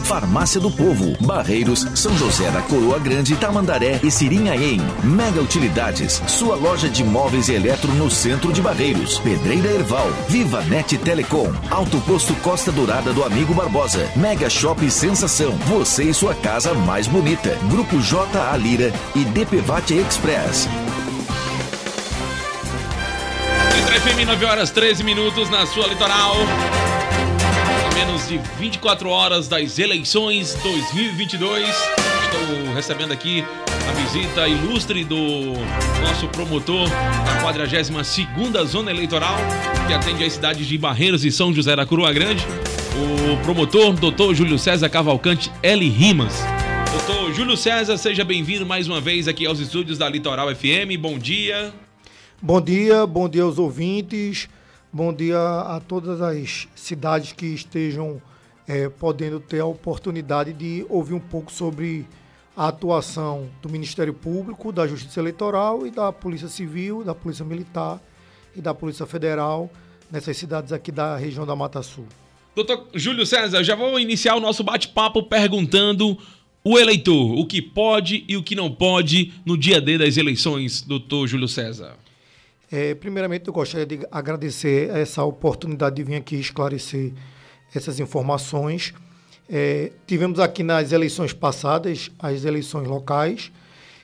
Farmácia do Povo, Barreiros, São José da Coroa Grande, Tamandaré e Sirinhaém. Mega Utilidades, sua loja de móveis e eletro no centro de Barreiros. Pedreira Erval, Viva Net Telecom, Alto Posto Costa Dourada do Amigo Barbosa, Mega Shop Sensação, você e sua casa mais bonita. Grupo J.A. Lira e DPVAT Express. FM, 9h13 na sua litoral. Menos de 24 horas das eleições 2022. Estou recebendo aqui a visita ilustre do nosso promotor da 42ª Zona Eleitoral, que atende as cidades de Barreiros e São José da Coroa Grande, o promotor Dr. Júlio César Cavalcante L. Rimas. Dr. Júlio César, seja bem-vindo mais uma vez aqui aos estúdios da Litoral FM. Bom dia. Bom dia aos ouvintes, bom dia a todas as cidades que estejam podendo ter a oportunidade de ouvir um pouco sobre a atuação do Ministério Público, da Justiça Eleitoral e da Polícia Civil, da Polícia Militar e da Polícia Federal nessas cidades aqui da região da Mata Sul. Doutor Júlio César, já vou iniciar o nosso bate-papo perguntando o eleitor, o que pode e o que não pode no dia D das eleições, doutor Júlio César. Primeiramente, eu gostaria de agradecer essa oportunidade de vir aqui esclarecer essas informações. Tivemos aqui nas eleições passadas, as eleições locais,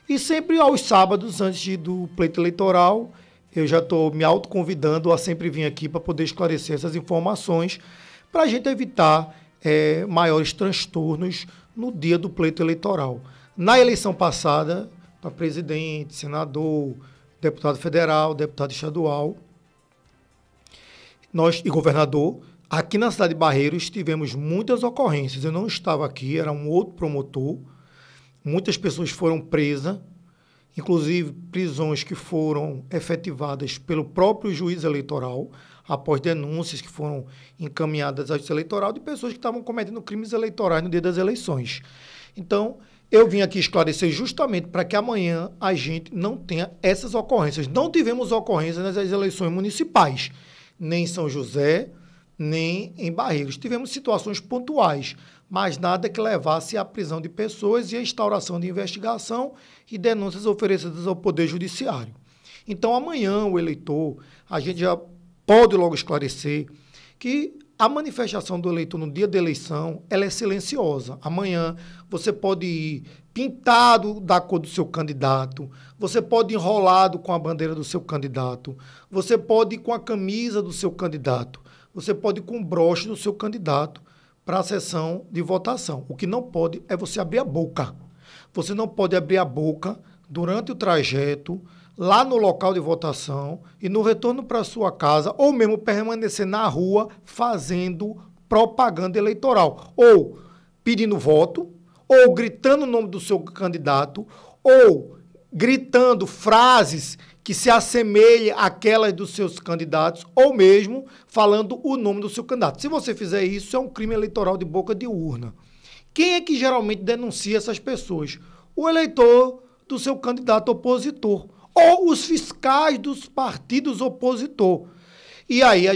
e sempre aos sábados, antes do pleito eleitoral, eu já estou me autoconvidando a sempre vir aqui para poder esclarecer essas informações, para a gente evitar maiores transtornos no dia do pleito eleitoral. Na eleição passada, para presidente, senador, deputado federal, deputado estadual e governador, aqui na cidade de Barreiros tivemos muitas ocorrências. Eu não estava aqui, era um outro promotor. Muitas pessoas foram presas, inclusive prisões que foram efetivadas pelo próprio juiz eleitoral, após denúncias que foram encaminhadas à Justiça Eleitoral de pessoas que estavam cometendo crimes eleitorais no dia das eleições. Então, eu vim aqui esclarecer justamente para que amanhã a gente não tenha essas ocorrências. Não tivemos ocorrências nas eleições municipais, nem em São José, nem em Barreiros. Tivemos situações pontuais, mas nada que levasse à prisão de pessoas e à instauração de investigação e denúncias oferecidas ao Poder Judiciário. Então, amanhã, o eleitor, a gente já pode logo esclarecer que a manifestação do eleitor no dia da eleição, ela é silenciosa. Amanhã você pode ir pintado da cor do seu candidato, você pode ir enrolado com a bandeira do seu candidato, você pode ir com a camisa do seu candidato, você pode ir com o broche do seu candidato para a sessão de votação. O que não pode é você abrir a boca. Você não pode abrir a boca durante o trajeto, lá no local de votação e no retorno para sua casa, ou mesmo permanecer na rua fazendo propaganda eleitoral, ou pedindo voto, ou gritando o nome do seu candidato, ou gritando frases que se assemelhem àquelas dos seus candidatos, ou mesmo falando o nome do seu candidato. Se você fizer isso, é um crime eleitoral de boca de urna. Quem é que geralmente denuncia essas pessoas? O eleitor do seu candidato opositor, ou os fiscais dos partidos opositor. E aí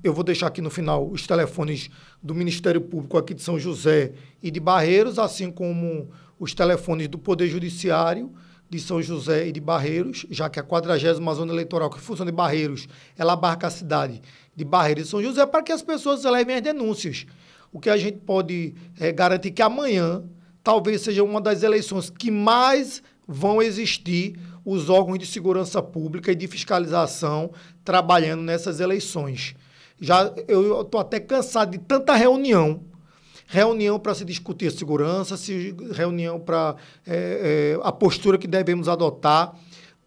eu vou deixar aqui no final os telefones do Ministério Público aqui de São José e de Barreiros, assim como os telefones do Poder Judiciário de São José e de Barreiros, já que a 40ª Zona Eleitoral que funciona em Barreiros, ela abarca a cidade de Barreiros e São José, para que as pessoas levem as denúncias. O que a gente pode garantir que amanhã talvez seja uma das eleições que mais vão existir os órgãos de segurança pública e de fiscalização trabalhando nessas eleições. Eu estou até cansado de tanta reunião para se discutir a segurança, reunião para a postura que devemos adotar.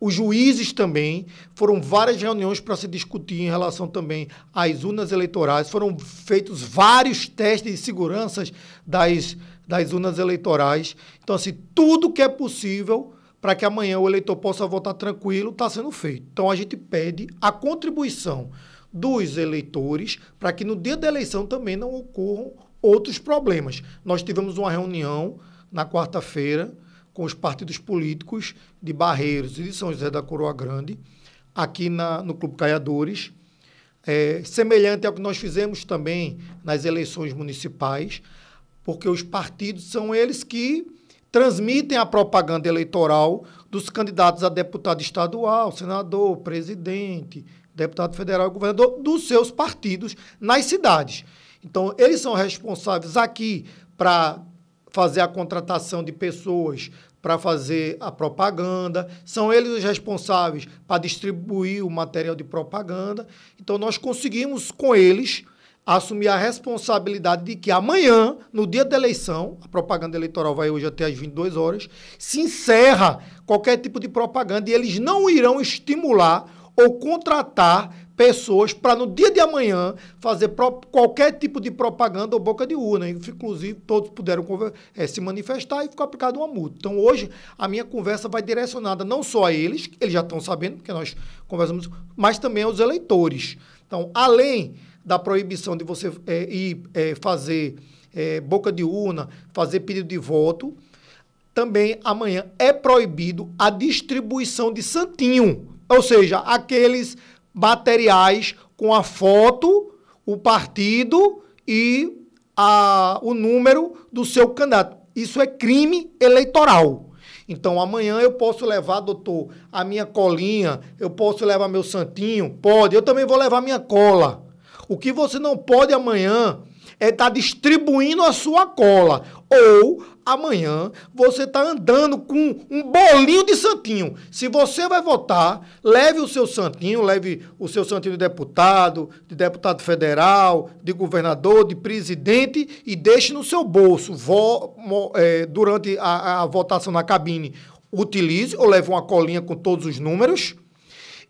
Os juízes também, foram várias reuniões para se discutir em relação também às urnas eleitorais, foram feitos vários testes de segurança das urnas eleitorais. Então, assim, tudo que é possível para que amanhã o eleitor possa votar tranquilo, está sendo feito. Então, a gente pede a contribuição dos eleitores para que no dia da eleição também não ocorram outros problemas. Nós tivemos uma reunião na quarta-feira com os partidos políticos de Barreiros e de São José da Coroa Grande, aqui no Clube Caiadores, semelhante ao que nós fizemos também nas eleições municipais, porque os partidos são eles que transmitem a propaganda eleitoral dos candidatos a deputado estadual, senador, presidente, deputado federal e governador dos seus partidos nas cidades. Então, eles são responsáveis aqui para fazer a contratação de pessoas para fazer a propaganda, são eles os responsáveis para distribuir o material de propaganda. Então, nós conseguimos, com eles, assumir a responsabilidade de que amanhã, no dia da eleição, a propaganda eleitoral vai hoje até às 22 horas, se encerra qualquer tipo de propaganda e eles não irão estimular ou contratar pessoas para, no dia de amanhã, fazer qualquer tipo de propaganda ou boca de urna. Inclusive, todos puderam se manifestar e ficou aplicada uma multa. Então, hoje, a minha conversa vai direcionada não só a eles já estão sabendo, porque nós conversamos, mas também aos eleitores. Então, além da proibição de você fazer boca de urna, fazer pedido de voto, também amanhã é proibido a distribuição de santinho, ou seja, aqueles materiais com a foto, o partido e o número do seu candidato. Isso é crime eleitoral. Então, amanhã eu posso levar, doutor, a minha colinha, eu posso levar meu santinho? Pode. Eu também vou levar minha cola. O que você não pode amanhã é estar distribuindo a sua cola. Ou amanhã você está andando com um bolinho de santinho. Se você vai votar, leve o seu santinho de deputado federal, de governador, de presidente e deixe no seu bolso. Durante a votação na cabine, utilize ou leve uma colinha com todos os números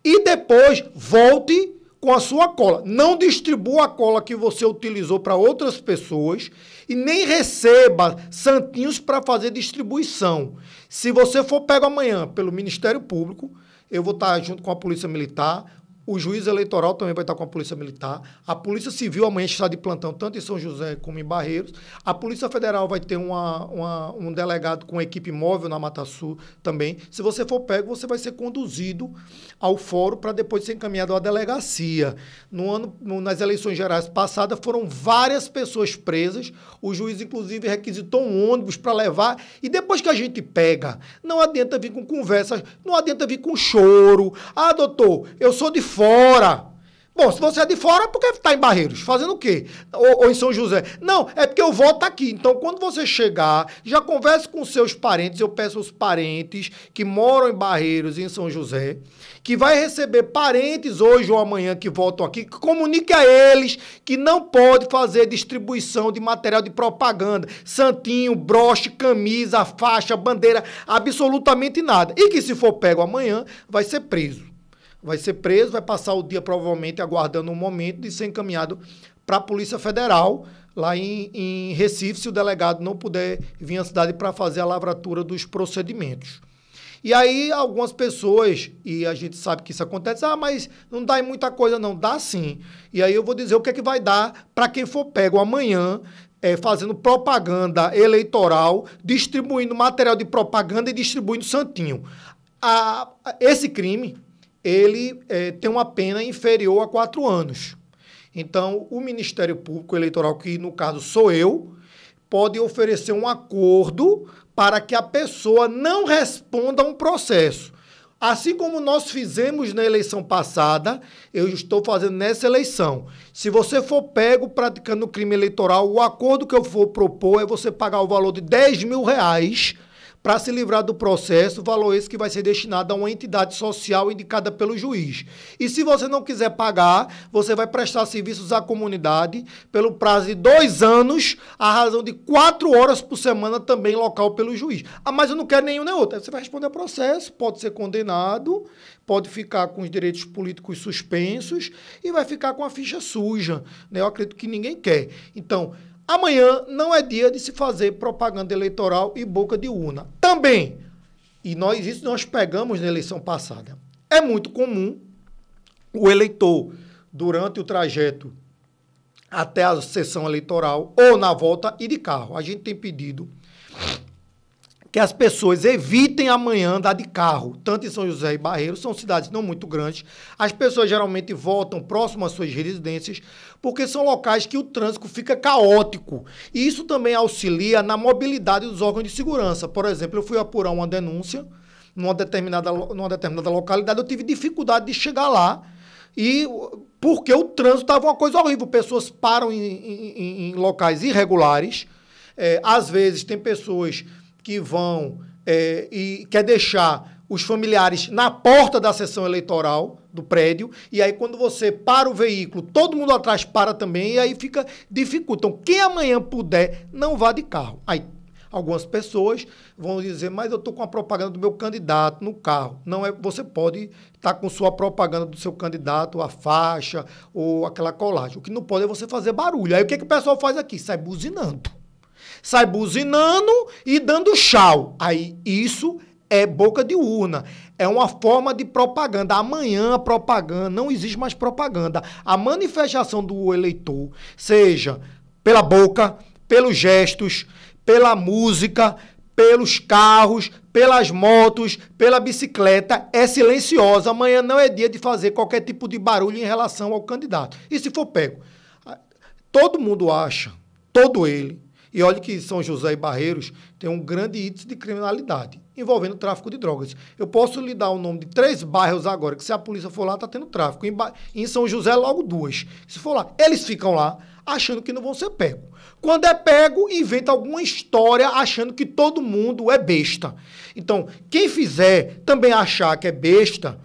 e depois volte com a sua cola. Não distribua a cola que você utilizou para outras pessoas e nem receba santinhos para fazer distribuição. Se você for pego amanhã pelo Ministério Público, eu vou estar junto com a Polícia Militar, o juiz eleitoral também vai estar com a Polícia Militar, a Polícia Civil amanhã está de plantão, tanto em São José como em Barreiros, a Polícia Federal vai ter um delegado com equipe móvel na Mata Sul também. Se você for pego, você vai ser conduzido ao fórum para depois ser encaminhado à delegacia. Nas eleições gerais passadas, foram várias pessoas presas, o juiz, inclusive, requisitou um ônibus para levar, e depois que a gente pega, não adianta vir com conversas, não adianta vir com choro. Ah, doutor, eu sou de fora. Bom, se você é de fora, por que está em Barreiros? Fazendo o quê? Ou em São José? Não, é porque eu voto aqui. Então, quando você chegar, já converse com seus parentes. Eu peço aos parentes que moram em Barreiros e em São José, que vai receber parentes hoje ou amanhã que votam aqui, que comunique a eles que não pode fazer distribuição de material de propaganda, santinho, broche, camisa, faixa, bandeira, absolutamente nada. E que se for pego amanhã, vai ser preso. Vai ser preso, vai passar o dia provavelmente aguardando um momento de ser encaminhado para a Polícia Federal, lá em Recife, se o delegado não puder vir à cidade para fazer a lavratura dos procedimentos. E aí algumas pessoas, e a gente sabe que isso acontece, mas não dá em muita coisa não, dá sim. E aí eu vou dizer o que é que vai dar para quem for pego amanhã, fazendo propaganda eleitoral, distribuindo material de propaganda e distribuindo santinho. Esse crime, ele tem uma pena inferior a 4 anos. Então, o Ministério Público Eleitoral, que no caso sou eu, pode oferecer um acordo para que a pessoa não responda a um processo. Assim como nós fizemos na eleição passada, eu estou fazendo nessa eleição. Se você for pego praticando crime eleitoral, o acordo que eu vou propor é você pagar o valor de R$10.000 para se livrar do processo, valor esse que vai ser destinado a uma entidade social indicada pelo juiz. E se você não quiser pagar, você vai prestar serviços à comunidade pelo prazo de 2 anos, à razão de 4 horas por semana, também local pelo juiz. Mas eu não quero nenhum nem outro. Aí você vai responder ao processo, pode ser condenado, pode ficar com os direitos políticos suspensos e vai ficar com a ficha suja, né? Eu acredito que ninguém quer. Então, amanhã não é dia de se fazer propaganda eleitoral e boca de urna. Também, isso nós pegamos na eleição passada, é muito comum o eleitor, durante o trajeto até a sessão eleitoral ou na volta, ir de carro. A gente tem pedido que as pessoas evitem amanhã andar de carro, tanto em São José e Barreiros, são cidades não muito grandes. As pessoas geralmente voltam próximo às suas residências, porque são locais que o trânsito fica caótico. E isso também auxilia na mobilidade dos órgãos de segurança. Por exemplo, eu fui apurar uma denúncia numa determinada localidade, eu tive dificuldade de chegar lá, e porque o trânsito estava uma coisa horrível. Pessoas param em locais irregulares. Às vezes tem pessoas que vão e quer deixar os familiares na porta da sessão eleitoral do prédio, e aí quando você para o veículo, todo mundo atrás para também, e aí dificulta. Então, quem amanhã puder, não vá de carro. Aí, algumas pessoas vão dizer, mas eu estou com a propaganda do meu candidato no carro. Não é, você pode estar com sua propaganda do seu candidato, a faixa ou aquela colagem. O que não pode é você fazer barulho. Aí o que o pessoal faz aqui? Sai buzinando. Sai buzinando e dando tchau. Aí isso é boca de urna. É uma forma de propaganda. Amanhã a propaganda, não existe mais propaganda. A manifestação do eleitor, seja pela boca, pelos gestos, pela música, pelos carros, pelas motos, pela bicicleta, é silenciosa. Amanhã não é dia de fazer qualquer tipo de barulho em relação ao candidato. E se for pego? Todo mundo acha, todo ele, e olha que São José e Barreiros tem um grande índice de criminalidade envolvendo tráfico de drogas. Eu posso lhe dar o nome de 3 bairros agora, que se a polícia for lá, está tendo tráfico. Em São José, logo 2. Se for lá, eles ficam lá achando que não vão ser pegos. Quando é pego, inventa alguma história achando que todo mundo é besta. Então, quem fizer também achar que é besta,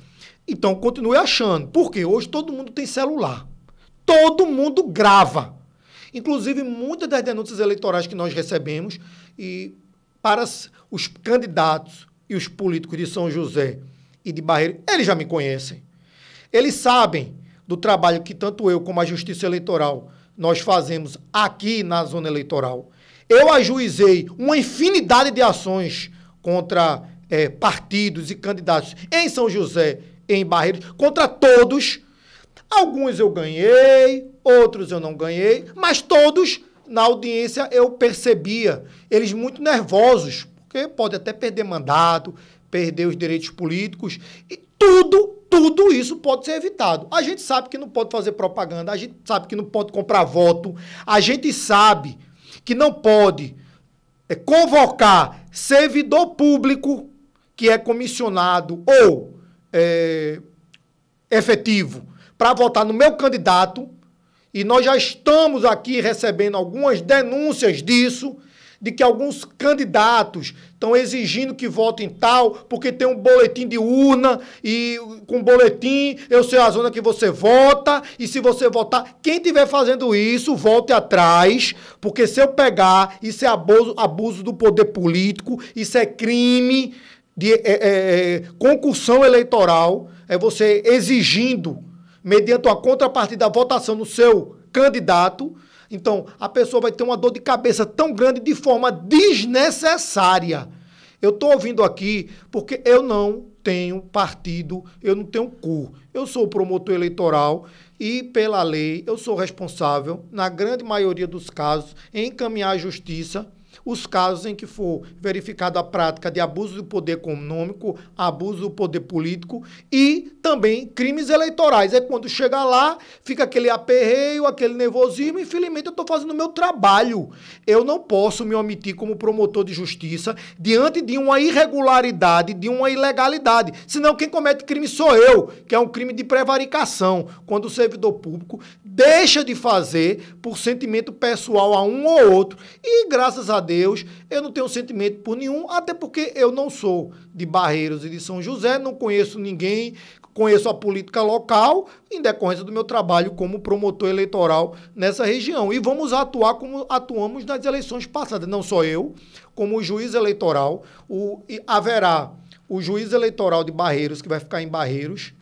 então continue achando. Porque hoje todo mundo tem celular. Todo mundo grava. Inclusive, muitas das denúncias eleitorais que nós recebemos, e para os candidatos e os políticos de São José e de Barreiros, eles já me conhecem. Eles sabem do trabalho que tanto eu como a Justiça Eleitoral nós fazemos aqui na zona eleitoral. Eu ajuizei uma infinidade de ações contra partidos e candidatos em São José e em Barreiros, contra todos. Alguns eu ganhei, outros eu não ganhei, mas todos, na audiência, eu percebia eles muito nervosos, porque pode até perder mandato, perder os direitos políticos, e tudo isso pode ser evitado. A gente sabe que não pode fazer propaganda, a gente sabe que não pode comprar voto, a gente sabe que não pode convocar servidor público que é comissionado ou efetivo para votar no meu candidato, e nós já estamos aqui recebendo algumas denúncias disso, de que alguns candidatos estão exigindo que votem tal, porque tem um boletim de urna, e com boletim eu sei a zona que você vota, e se você votar, quem estiver fazendo isso, volte atrás, porque se eu pegar, isso é abuso do poder político, isso é crime de concussão eleitoral, é você exigindo, mediante uma contrapartida, a votação no seu candidato. Então, a pessoa vai ter uma dor de cabeça tão grande de forma desnecessária. Eu estou ouvindo aqui porque eu não tenho partido, eu não tenho cor. Eu sou promotor eleitoral e, pela lei, eu sou responsável, na grande maioria dos casos, em encaminhar à justiça os casos em que for verificada a prática de abuso do poder econômico, abuso do poder político e também crimes eleitorais. É quando chega lá, fica aquele aperreio, aquele nervosismo, infelizmente eu estou fazendo o meu trabalho. Eu não posso me omitir como promotor de justiça diante de uma irregularidade, de uma ilegalidade. Senão quem comete crime sou eu, que é um crime de prevaricação, quando o servidor público deixa de fazer por sentimento pessoal a um ou outro. E graças a Deus, eu não tenho sentimento por nenhum, até porque eu não sou de Barreiros e de São José, não conheço ninguém, conheço a política local, em decorrência do meu trabalho como promotor eleitoral nessa região. E vamos atuar como atuamos nas eleições passadas, não só eu, como o juiz eleitoral. Haverá o juiz eleitoral de Barreiros, que vai ficar em Barreiros,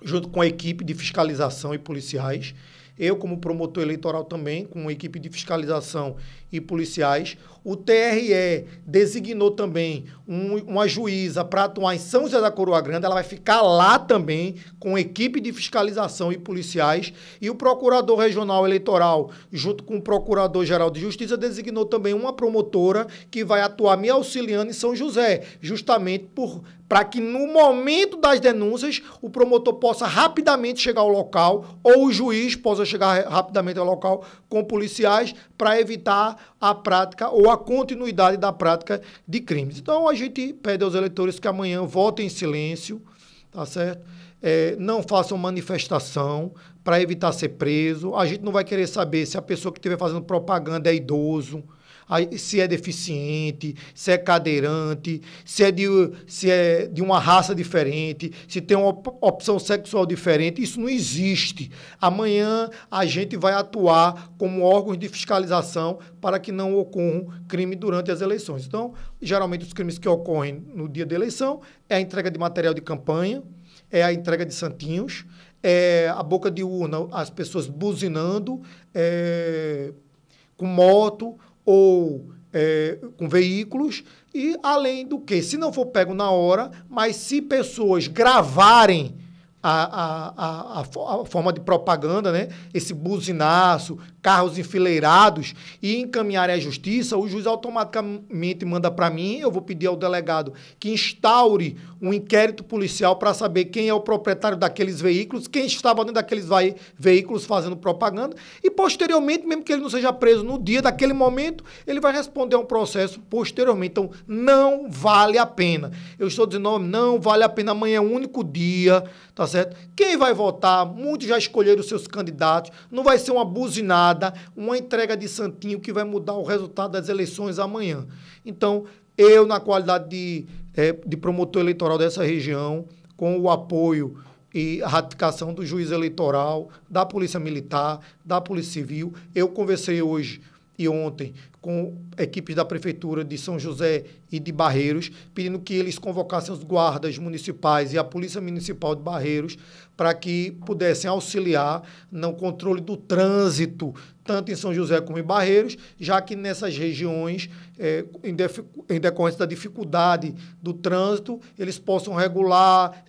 junto com a equipe de fiscalização e policiais, eu como promotor eleitoral também, com uma equipe de fiscalização e policiais. O TRE designou também uma juíza para atuar em São José da Coroa Grande, ela vai ficar lá também com equipe de fiscalização e policiais, e o procurador regional eleitoral, junto com o procurador-geral de justiça, designou também uma promotora que vai atuar me auxiliando em São José, justamente para que no momento das denúncias o promotor possa rapidamente chegar ao local ou o juiz possa chegar rapidamente ao local com policiais para evitar a prática ou a continuidade da prática de crimes. Então a gente pede aos eleitores que amanhã votem em silêncio, tá certo? Não façam manifestação para evitar ser preso. A gente não vai querer saber se a pessoa que estiver fazendo propaganda é idoso, se é deficiente, se é cadeirante, se é de uma raça diferente, se tem uma opção sexual diferente. Isso não existe. Amanhã a gente vai atuar como órgãos de fiscalização para que não ocorram crime durante as eleições. Então, geralmente os crimes que ocorrem no dia da eleição é a entrega de material de campanha, é a entrega de santinhos, é a boca de urna, as pessoas buzinando com moto ou com veículos, e além do que, se não for pego na hora, mas se pessoas gravarem a forma de propaganda, né? Esse buzinaço, carros enfileirados, e encaminharem à justiça, o juiz automaticamente manda para mim, eu vou pedir ao delegado que instaure um inquérito policial para saber quem é o proprietário daqueles veículos, quem estava dentro daqueles veículos fazendo propaganda, e posteriormente, mesmo que ele não seja preso no dia daquele momento, ele vai responder a um processo posteriormente. Então, não vale a pena. Eu estou dizendo, não vale a pena, amanhã é o único dia, tá certo? Quem vai votar, muitos já escolheram os seus candidatos, não vai ser uma buzinada, uma entrega de santinho que vai mudar o resultado das eleições amanhã. Então, eu, na qualidade de promotor eleitoral dessa região, com o apoio e a ratificação do juiz eleitoral, da Polícia Militar, da Polícia Civil, eu conversei hoje e ontem com equipes da Prefeitura de São José e de Barreiros, pedindo que eles convocassem os guardas municipais e a Polícia Municipal de Barreiros para que pudessem auxiliar no controle do trânsito, tanto em São José como em Barreiros, já que nessas regiões, em decorrência da dificuldade do trânsito, eles possam regular,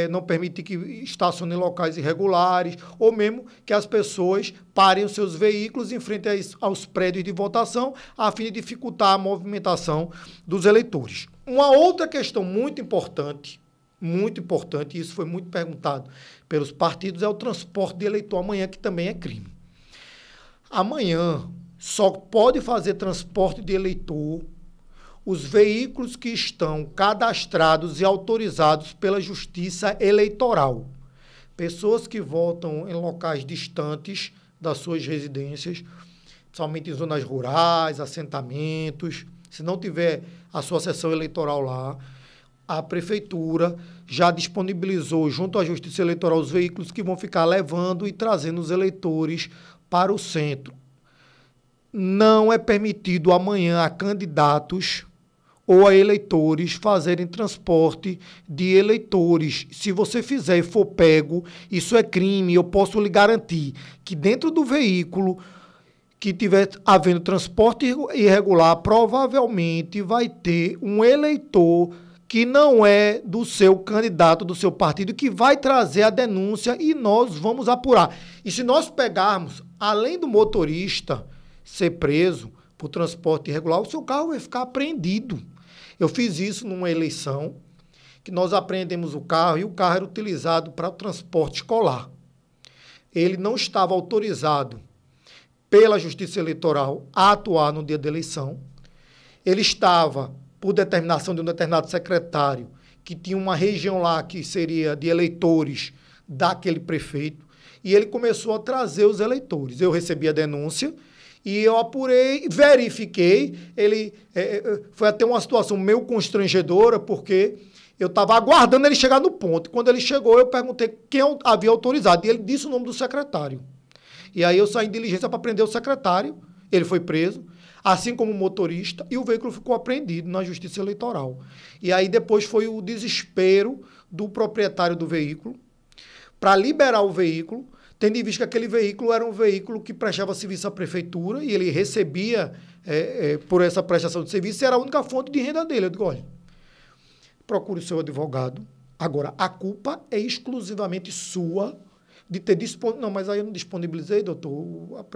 não permitir que estacionem em locais irregulares, ou mesmo que as pessoas parem os seus veículos em frente aos prédios de votação, a fim de dificultar a movimentação dos eleitores. Uma outra questão muito importante, e isso foi muito perguntado pelos partidos, é o transporte de eleitor amanhã, que também é crime. Amanhã só pode fazer transporte de eleitor os veículos que estão cadastrados e autorizados pela Justiça Eleitoral. Pessoas que votam em locais distantes das suas residências, principalmente em zonas rurais, assentamentos, se não tiver a sua sessão eleitoral lá, a Prefeitura já disponibilizou junto à Justiça Eleitoral os veículos que vão ficar levando e trazendo os eleitores para o centro. Não é permitido amanhã a candidatos ou a eleitores fazerem transporte de eleitores. Se você fizer e for pego, isso é crime. Eu posso lhe garantir que dentro do veículo que tiver havendo transporte irregular, provavelmente vai ter um eleitor que não é do seu candidato, do seu partido, que vai trazer a denúncia e nós vamos apurar. E se nós pegarmos, além do motorista ser preso por transporte irregular, o seu carro vai ficar apreendido. Eu fiz isso numa eleição, que nós apreendemos o carro e o carro era utilizado para o transporte escolar. Ele não estava autorizado pela Justiça Eleitoral a atuar no dia da eleição. Ele estava por determinação de um determinado secretário, que tinha uma região lá que seria de eleitores daquele prefeito, e ele começou a trazer os eleitores. Eu recebi a denúncia e eu apurei, verifiquei. Foi até uma situação meio constrangedora, porque eu estava aguardando ele chegar no ponto. Quando ele chegou, eu perguntei quem havia autorizado, e ele disse o nome do secretário. E aí eu saí em diligência para prender o secretário, ele foi preso, assim como o motorista, e o veículo ficou apreendido na Justiça Eleitoral. E aí depois foi o desespero do proprietário do veículo para liberar o veículo, tendo em vista que aquele veículo era um veículo que prestava serviço à prefeitura e ele recebia, por essa prestação de serviço, era a única fonte de renda dele. Eu digo, olha, procure o seu advogado. Agora, a culpa é exclusivamente sua de ter disponibilizado. Não, mas aí eu não disponibilizei, doutor.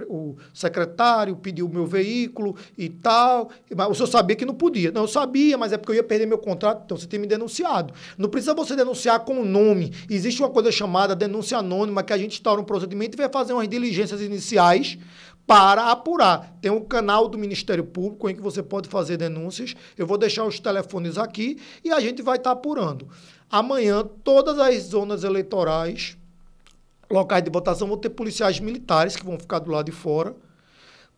O secretário pediu o meu veículo e tal. Mas o senhor sabia que não podia. Não, eu sabia, mas é porque eu ia perder meu contrato. Então, você tem me denunciado. Não precisa você denunciar com o nome. Existe uma coisa chamada denúncia anônima, que a gente instaura um procedimento e vai fazer umas diligências iniciais para apurar. Tem um canal do Ministério Público em que você pode fazer denúncias. Eu vou deixar os telefones aqui e a gente vai estar apurando. Amanhã, todas as zonas eleitorais, locais de votação, vão ter policiais militares que vão ficar do lado de fora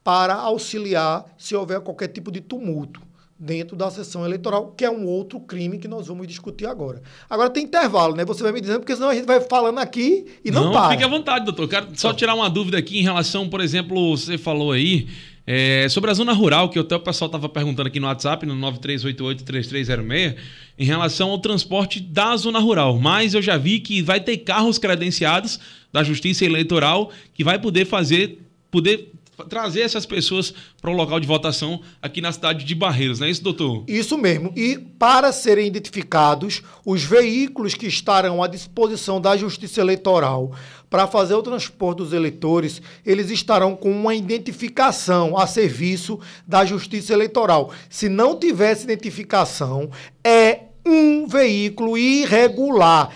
para auxiliar se houver qualquer tipo de tumulto dentro da sessão eleitoral, que é um outro crime que nós vamos discutir agora. Agora tem intervalo, né? Você vai me dizendo, porque senão a gente vai falando aqui e não para. Fique à vontade, doutor. Quero só tirar uma dúvida aqui em relação, por exemplo, você falou aí sobre a zona rural, que até o pessoal estava perguntando aqui no WhatsApp, no 9388-3306, em relação ao transporte da zona rural. Mas eu já vi que vai ter carros credenciados da Justiça Eleitoral que vai poder trazer essas pessoas para o local de votação aqui na cidade de Barreiros, não é isso, doutor? Isso mesmo. E para serem identificados, os veículos que estarão à disposição da Justiça Eleitoral para fazer o transporte dos eleitores, eles estarão com uma identificação a serviço da Justiça Eleitoral. Se não tivesse identificação, é um veículo irregular.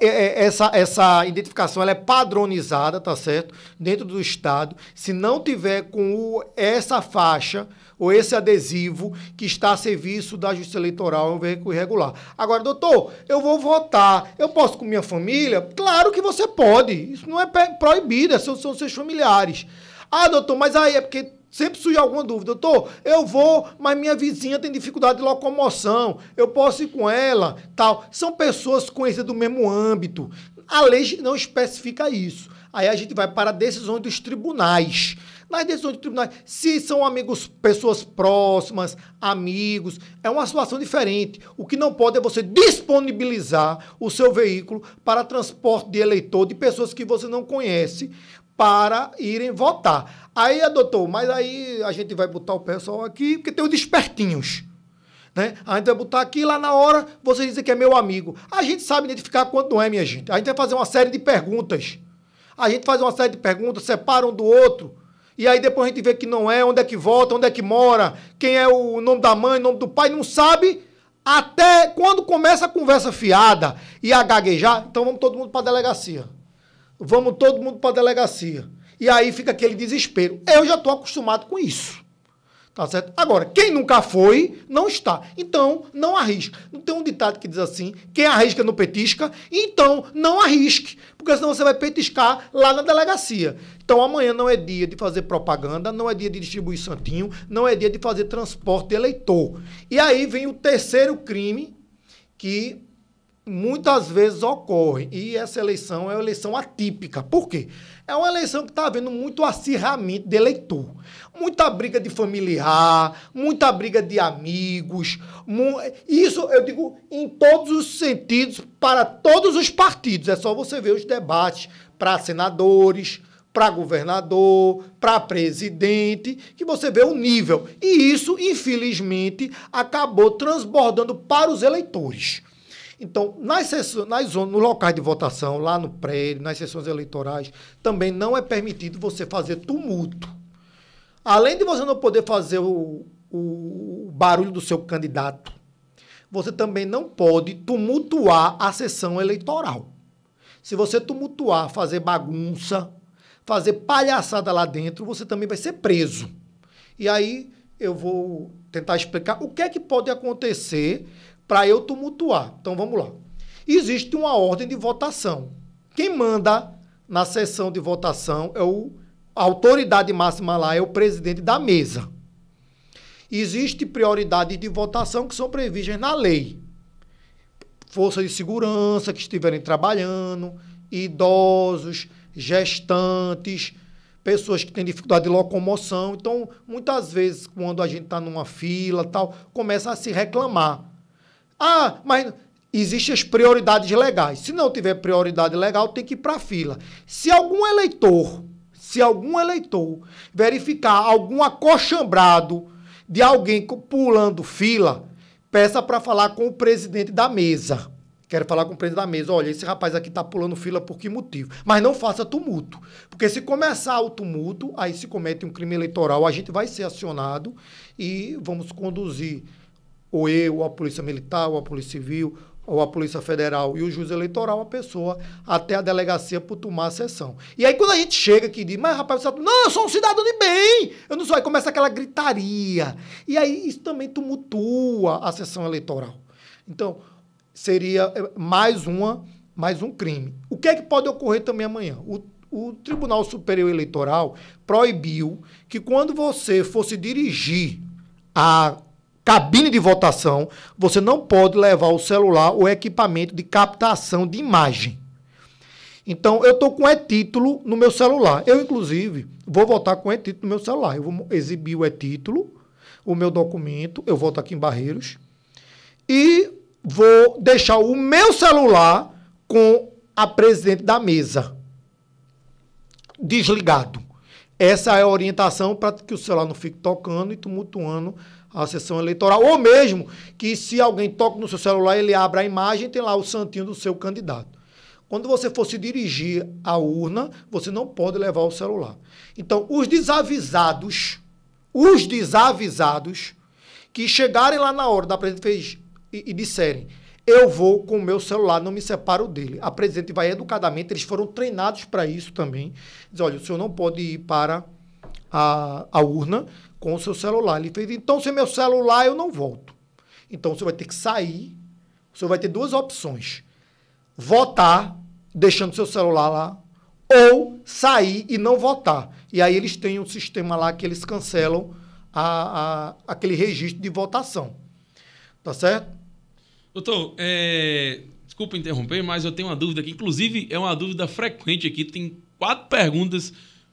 Essa identificação ela é padronizada, tá certo? Dentro do Estado. Se não tiver com essa faixa ou esse adesivo que está a serviço da Justiça Eleitoral, é um veículo irregular. Agora, doutor, eu vou votar, eu posso com minha família? Claro que você pode. Isso não é proibido, são seus familiares. Ah, doutor, mas aí é porque sempre surge alguma dúvida. Doutor, eu vou, mas minha vizinha tem dificuldade de locomoção, eu posso ir com ela, tal. São pessoas conhecidas do mesmo âmbito. A lei não especifica isso. Aí a gente vai para decisões dos tribunais. Nas decisões dos tribunais, se são amigos, pessoas próximas, amigos, é uma situação diferente. O que não pode é você disponibilizar o seu veículo para transporte de eleitor, de pessoas que você não conhece, para irem votar. Aí, doutor, mas aí a gente vai botar o pessoal aqui, porque tem os despertinhos, né? A gente vai botar aqui, lá na hora, você diz que é meu amigo. A gente sabe identificar quando não é, minha gente. A gente vai fazer uma série de perguntas. A gente faz uma série de perguntas, separa um do outro, e aí depois a gente vê que não é, onde é que vota, onde é que mora, quem é o nome da mãe, o nome do pai, não sabe. Até quando começa a conversa fiada e a gaguejar, então vamos todo mundo para a delegacia. Vamos todo mundo para a delegacia. E aí fica aquele desespero. Eu já estou acostumado com isso. Tá certo? Agora, quem nunca foi, não está. Então, não arrisca. Não tem um ditado que diz assim, quem arrisca não petisca, então não arrisque. Porque senão você vai petiscar lá na delegacia. Então, amanhã não é dia de fazer propaganda, não é dia de distribuir santinho, não é dia de fazer transporte de eleitor. E aí vem o terceiro crime que muitas vezes ocorre, e essa eleição é uma eleição atípica. Por quê? É uma eleição que está havendo muito acirramento de eleitor. Muita briga de familiar, muita briga de amigos. Isso, eu digo, em todos os sentidos, para todos os partidos. É só você ver os debates para senadores, para governador, para presidente, que você vê o nível. E isso, infelizmente, acabou transbordando para os eleitores. Então, nos locais de votação, lá no prédio, nas sessões eleitorais, também não é permitido você fazer tumulto. Além de você não poder fazer o barulho do seu candidato, você também não pode tumultuar a sessão eleitoral. Se você tumultuar, fazer bagunça, fazer palhaçada lá dentro, você também vai ser preso. E aí eu vou tentar explicar o que é que pode acontecer para eu tumultuar. Então, vamos lá. Existe uma ordem de votação. Quem manda na sessão de votação a autoridade máxima lá é o presidente da mesa. Existe prioridades de votação que são previstas na lei. Forças de segurança que estiverem trabalhando, idosos, gestantes, pessoas que têm dificuldade de locomoção. Então, muitas vezes, quando a gente está numa fila, tal, começa a se reclamar. Ah, mas existem as prioridades legais. Se não tiver prioridade legal, tem que ir para a fila. Se algum eleitor verificar algum acochambrado de alguém pulando fila, peça para falar com o presidente da mesa. Quero falar com o presidente da mesa. Olha, esse rapaz aqui está pulando fila por que motivo? Mas não faça tumulto. Porque se começar o tumulto, aí se comete um crime eleitoral, a gente vai ser acionado e vamos conduzir ou eu, ou a Polícia Militar, ou a Polícia Civil, ou a Polícia Federal e o juiz eleitoral, a pessoa até a delegacia por tomar a sessão. E aí quando a gente chega aqui e diz, mas rapaz, você... não, eu sou um cidadão de bem, eu não sou, aí começa aquela gritaria. E aí isso também tumultua a sessão eleitoral. Então, seria mais um crime. O que é que pode ocorrer também amanhã? O Tribunal Superior Eleitoral proibiu que quando você fosse dirigir a cabine de votação, você não pode levar o celular ou equipamento de captação de imagem. Então, eu estou com e-título no meu celular. Eu, inclusive, vou votar com e-título no meu celular. Eu vou exibir o e-título, o meu documento, eu voto aqui em Barreiros, e vou deixar o meu celular com a presidente da mesa desligado. Essa é a orientação para que o celular não fique tocando e tumultuando a sessão eleitoral. Ou mesmo que se alguém toca no seu celular, ele abra a imagem e tem lá o santinho do seu candidato. Quando você for se dirigir à urna, você não pode levar o celular. Então, os desavisados que chegarem lá na hora da presidente e disserem, eu vou com o meu celular, não me separo dele. A presidente vai educadamente, eles foram treinados para isso também. Diz, olha, o senhor não pode ir para a urna com o seu celular. Ele fez, então, sem meu celular, eu não volto. Então, o senhor vai ter que sair, o senhor vai ter duas opções. Votar, deixando seu celular lá, ou sair e não votar. E aí eles têm um sistema lá que eles cancelam aquele registro de votação. Tá certo? Doutor, desculpa interromper, mas eu tenho uma dúvida aqui. Inclusive, é uma dúvida frequente aqui. Tem 4 perguntas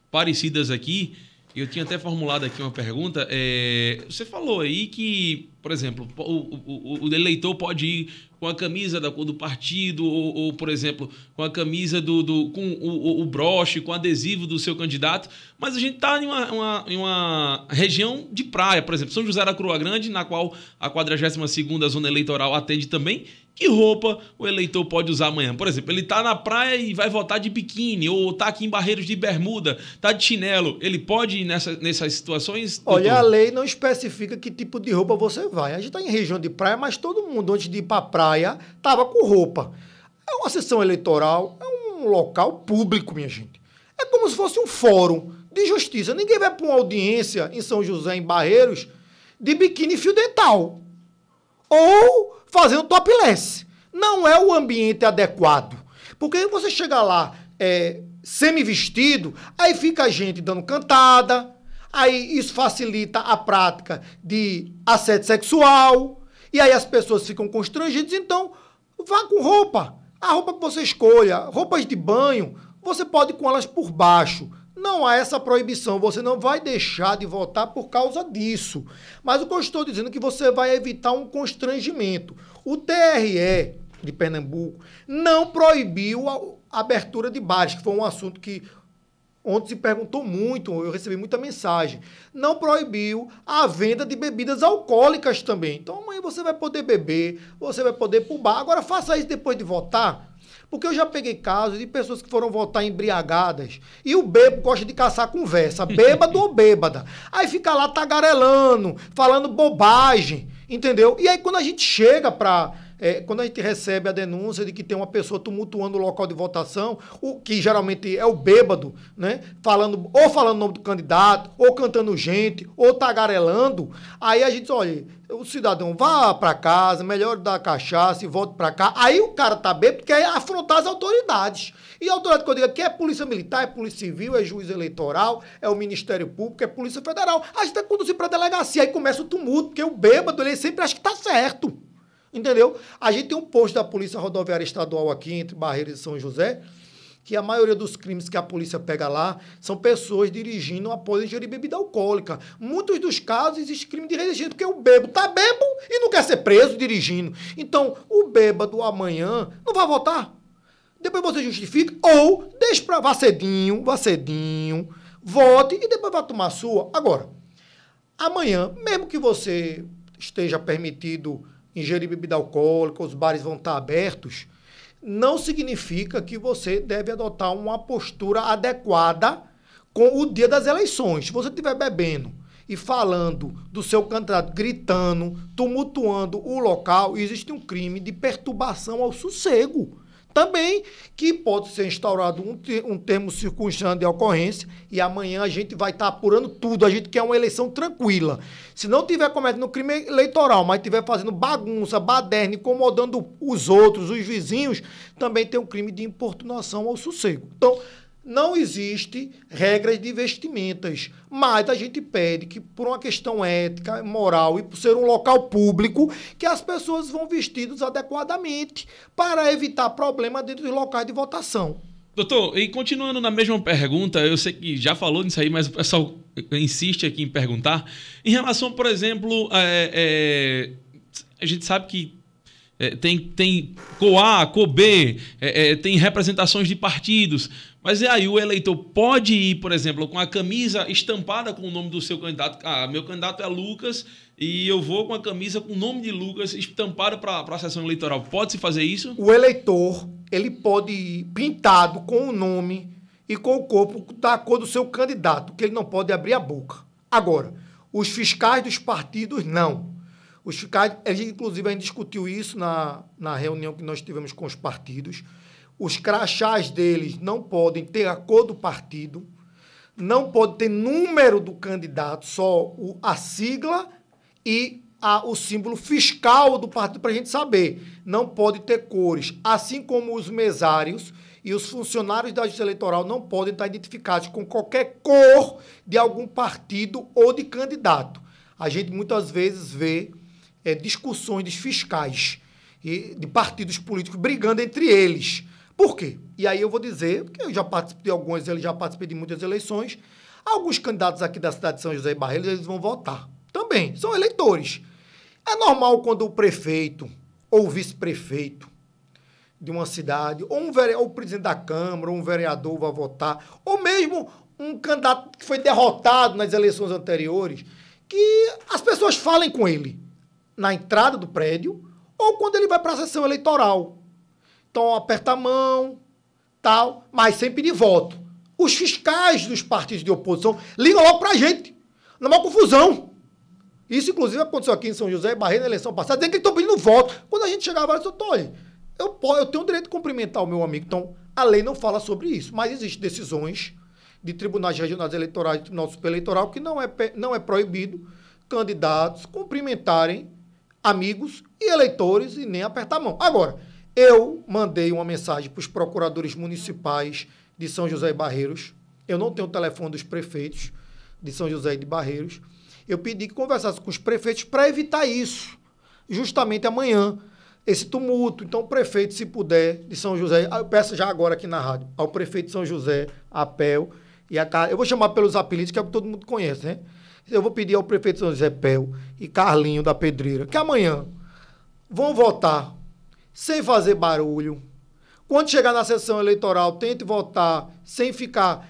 parecidas aqui. Eu tinha até formulado aqui uma pergunta. Você falou aí que, por exemplo, o eleitor pode ir com a camisa da cor do partido ou, por exemplo, com a camisa com o broche, com o adesivo do seu candidato, mas a gente está em uma região de praia, por exemplo, São José da Coroa Grande, na qual a 42ª Zona Eleitoral atende também. Que roupa o eleitor pode usar amanhã? Por exemplo, ele está na praia e vai votar de biquíni, ou está aqui em Barreiros de bermuda, está de chinelo. Ele pode ir nessas situações? Doutor? Olha, a lei não especifica que tipo de roupa você vai. A gente está em região de praia, mas todo mundo, antes de ir para a praia, estava com roupa. É uma sessão eleitoral, é um local público, minha gente. É como se fosse um fórum de justiça. Ninguém vai para uma audiência em São José, em Barreiros, de biquíni e fio dental. Ou fazendo topless. Não é o ambiente adequado. Porque você chega lá semi-vestido, aí fica a gente dando cantada, aí isso facilita a prática de assédio sexual, e aí as pessoas ficam constrangidas, então vá com roupa. A roupa que você escolha, roupas de banho, você pode ir com elas por baixo. Não há essa proibição, você não vai deixar de votar por causa disso. Mas o que eu estou dizendo é que você vai evitar um constrangimento. O TRE de Pernambuco não proibiu a abertura de bares, que foi um assunto que ontem se perguntou muito, eu recebi muita mensagem. Não proibiu a venda de bebidas alcoólicas também. Então amanhã você vai poder beber, você vai poder ir para o bar. Agora faça isso depois de votar. Porque eu já peguei casos de pessoas que foram votar embriagadas e o bêbado gosta de caçar conversa, bêbado ou bêbada. Aí fica lá tagarelando, falando bobagem, entendeu? E aí quando a gente chega quando a gente recebe a denúncia de que tem uma pessoa tumultuando o local de votação, o que geralmente é o bêbado, né? Falando o nome do candidato, ou cantando gente, ou tagarelando, aí a gente diz, olha, o cidadão vá para casa, melhor dar cachaça e volte para cá. Aí o cara tá bêbado porque quer afrontar as autoridades. E a autoridade que eu digo aqui é Polícia Militar, é Polícia Civil, é Juiz Eleitoral, é o Ministério Público, é Polícia Federal. A gente vai conduzir para a delegacia, aí começa o tumulto, porque o bêbado, ele sempre acha que tá certo. Entendeu? A gente tem um posto da Polícia Rodoviária Estadual aqui, entre Barreiros e São José, que a maioria dos crimes que a polícia pega lá são pessoas dirigindo após ingerir bebida alcoólica. Muitos dos casos existe crime de resistência, porque o bêbado está bêbado e não quer ser preso dirigindo. Então, o bêbado amanhã não vai votar. Depois você justifica, ou deixa para vá cedinho, vote e depois vai tomar a sua. Agora, amanhã, mesmo que você esteja permitido ingerir bebida alcoólica, os bares vão estar abertos, não significa que você deve adotar uma postura adequada com o dia das eleições. Se você estiver bebendo e falando do seu candidato, gritando, tumultuando o local, existe um crime de perturbação ao sossego. Também que pode ser instaurado um termo circunstante de ocorrência e amanhã a gente vai estar apurando tudo. A gente quer uma eleição tranquila. Se não tiver cometendo crime eleitoral, mas estiver fazendo bagunça, baderna, incomodando os outros, os vizinhos, também tem um crime de importunação ao sossego. Então, não existe regras de vestimentas, mas a gente pede que, por uma questão ética, moral e por ser um local público, que as pessoas vão vestidos adequadamente para evitar problema dentro dos locais de votação. Doutor, e continuando na mesma pergunta, eu sei que já falou nisso aí, mas o pessoal insiste aqui em perguntar. Em relação, por exemplo, a gente sabe que tem COA, COB, tem representações de partidos, mas aí o eleitor pode ir, por exemplo, com a camisa estampada com o nome do seu candidato. Ah, meu candidato é Lucas e eu vou com a camisa com o nome de Lucas estampada para a sessão eleitoral. Pode-se fazer isso? O eleitor, ele pode ir pintado com o nome e com o corpo da cor do seu candidato, que ele não pode abrir a boca. Agora, os fiscais dos partidos, não. Os fiscais, inclusive, a gente discutiu isso na reunião que nós tivemos com os partidos. Os crachás deles não podem ter a cor do partido, não pode ter número do candidato, só a sigla e o símbolo fiscal do partido para a gente saber. Não pode ter cores, assim como os mesários e os funcionários da Justiça Eleitoral não podem estar identificados com qualquer cor de algum partido ou de candidato. A gente muitas vezes vê discussões de fiscais e de partidos políticos brigando entre eles. Por quê? E aí eu vou dizer, porque eu já participei de algumas, já participei de muitas eleições, alguns candidatos aqui da cidade de São José e Barreiros, eles vão votar. Também, são eleitores. É normal quando o prefeito ou o vice-prefeito de uma cidade, ou o presidente da Câmara, ou um vereador vai votar, ou mesmo um candidato que foi derrotado nas eleições anteriores, que as pessoas falem com ele na entrada do prédio ou quando ele vai para a sessão eleitoral. Então, aperta a mão, tal, mas sem pedir voto. Os fiscais dos partidos de oposição ligam logo para a gente, na maior confusão. Isso, inclusive, aconteceu aqui em São José, Barreiro, na eleição passada, dizendo que eles estão pedindo voto. Quando a gente chegava lá, eu disse, olha, eu tenho o direito de cumprimentar o meu amigo. Então, a lei não fala sobre isso, mas existem decisões de tribunais regionais eleitorais, do Tribunal Superior Eleitoral, que não é proibido candidatos cumprimentarem amigos e eleitores e nem apertar a mão. Agora, eu mandei uma mensagem para os procuradores municipais de São José e Barreiros. Eu não tenho o telefone dos prefeitos de São José e de Barreiros. Eu pedi que conversasse com os prefeitos para evitar isso, justamente amanhã, esse tumulto. Então, o prefeito, se puder, de São José, eu peço já agora aqui na rádio, ao prefeito de São José, a Pel, e eu vou chamar pelos apelidos, que é o que todo mundo conhece, né? Eu vou pedir ao prefeito de São José, Pel, e Carlinho da Pedreira, que amanhã vão votar sem fazer barulho. Quando chegar na sessão eleitoral, tente votar sem ficar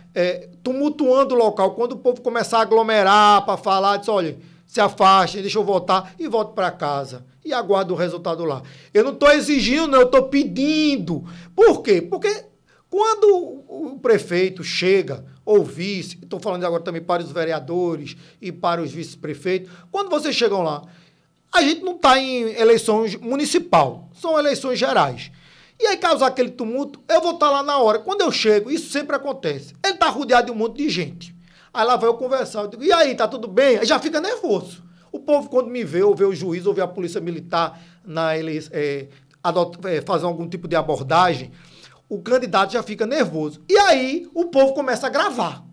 tumultuando o local. Quando o povo começar a aglomerar para falar, diz, olha, se afastem, deixa eu votar e volte para casa. E aguarde o resultado lá. Eu não estou exigindo, não, eu estou pedindo. Por quê? Porque quando o prefeito chega, ou vice, estou falando agora também para os vereadores e para os vice-prefeitos, quando vocês chegam lá, a gente não está em eleições municipal, são eleições gerais. E aí causar aquele tumulto, eu vou estar lá na hora. Quando eu chego, isso sempre acontece. Ele está rodeado de um monte de gente. Aí lá vai eu conversar, eu digo, e aí, tá tudo bem? Aí já fica nervoso. O povo, quando me vê, ou vê o juiz, ou vê a polícia militar fazendo algum tipo de abordagem, o candidato já fica nervoso. E aí o povo começa a gravar.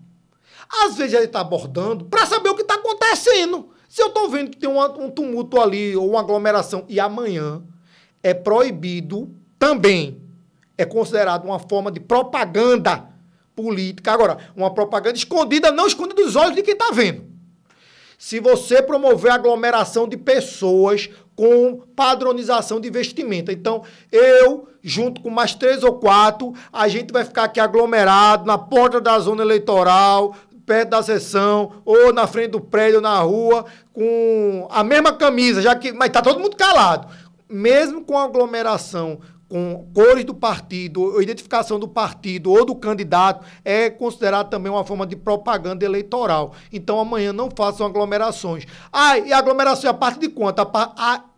Às vezes ele está abordando para saber o que está acontecendo. Se eu estou vendo que tem um tumulto ali, ou uma aglomeração, e amanhã é proibido também é considerado uma forma de propaganda política. Agora, uma propaganda escondida, não escondida dos olhos de quem está vendo. Se você promover aglomeração de pessoas com padronização de vestimenta. Então, eu, junto com mais 3 ou 4, a gente vai ficar aqui aglomerado na porta da zona eleitoral, perto da sessão, ou na frente do prédio, ou na rua, com a mesma camisa, mas está todo mundo calado. Mesmo com aglomeração, com cores do partido, ou identificação do partido ou do candidato, é considerado também uma forma de propaganda eleitoral. Então, amanhã não façam aglomerações. E a aglomeração é a partir de quanto?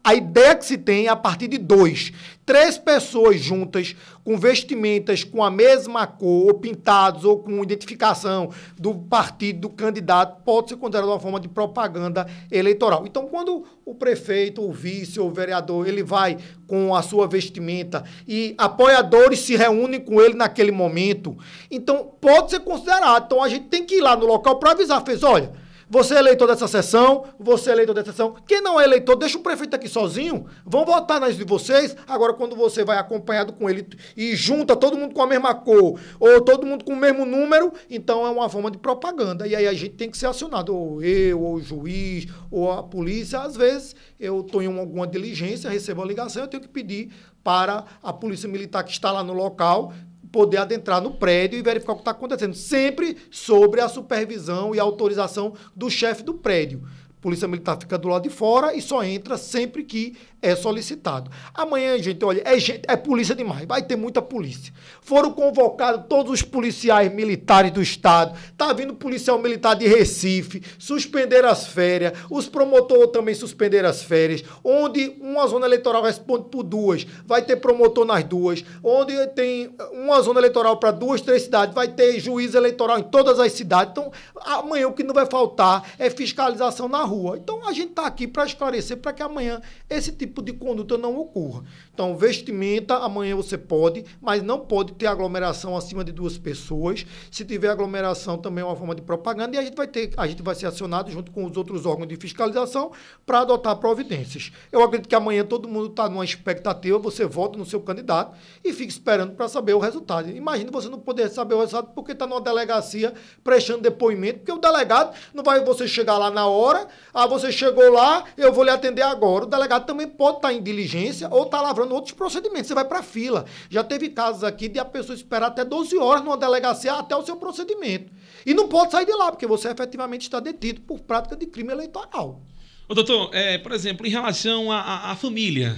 A ideia que se tem é a partir de 2. 3 pessoas juntas, com vestimentas com a mesma cor, ou pintados, ou com identificação do partido, do candidato, pode ser considerado uma forma de propaganda eleitoral. Então, quando o prefeito, o vice ou o vereador, ele vai com a sua vestimenta e apoiadores se reúnem com ele naquele momento, então pode ser considerado. Então, a gente tem que ir lá no local para avisar, olha, você é eleitor dessa sessão, você é eleitor dessa sessão. Quem não é eleitor, deixa o prefeito aqui sozinho, vão votar nas de vocês. Agora, quando você vai acompanhado com ele e junta todo mundo com a mesma cor, ou todo mundo com o mesmo número, então é uma forma de propaganda. E aí a gente tem que ser acionado, ou eu, ou o juiz, ou a polícia. Às vezes, eu estou em alguma diligência, recebo a ligação, eu tenho que pedir para a polícia militar que está lá no local poder adentrar no prédio e verificar o que está acontecendo, sempre sobre a supervisão e autorização do chefe do prédio. A Polícia Militar fica do lado de fora e só entra sempre que é solicitado. Amanhã, gente, olha, é polícia demais, vai ter muita polícia. Foram convocados todos os policiais militares do estado, tá vindo policial militar de Recife, suspenderam as férias, os promotores também suspenderam as férias, onde uma zona eleitoral responde por 2, vai ter promotor nas 2, onde tem uma zona eleitoral para 2, 3 cidades, vai ter juiz eleitoral em todas as cidades. Então, amanhã o que não vai faltar é fiscalização na rua. Então, a gente está aqui para esclarecer, para que amanhã esse tipo de conduta não ocorra. Então, vestimenta, amanhã você pode, mas não pode ter aglomeração acima de 2 pessoas. Se tiver aglomeração, também é uma forma de propaganda, e a gente vai ser acionado junto com os outros órgãos de fiscalização para adotar providências. Eu acredito que amanhã todo mundo está numa expectativa, você vota no seu candidato e fica esperando para saber o resultado. Imagina você não poder saber o resultado porque está numa delegacia prestando depoimento, porque o delegado não vai você chegar lá na hora, você chegou lá, eu vou lhe atender agora. O delegado também pode estar em diligência ou estar lavrando outros procedimentos. Você vai para a fila. Já teve casos aqui de a pessoa esperar até 12 horas numa delegacia até o seu procedimento. E não pode sair de lá, porque você efetivamente está detido por prática de crime eleitoral. Ô, doutor, por exemplo, em relação à família,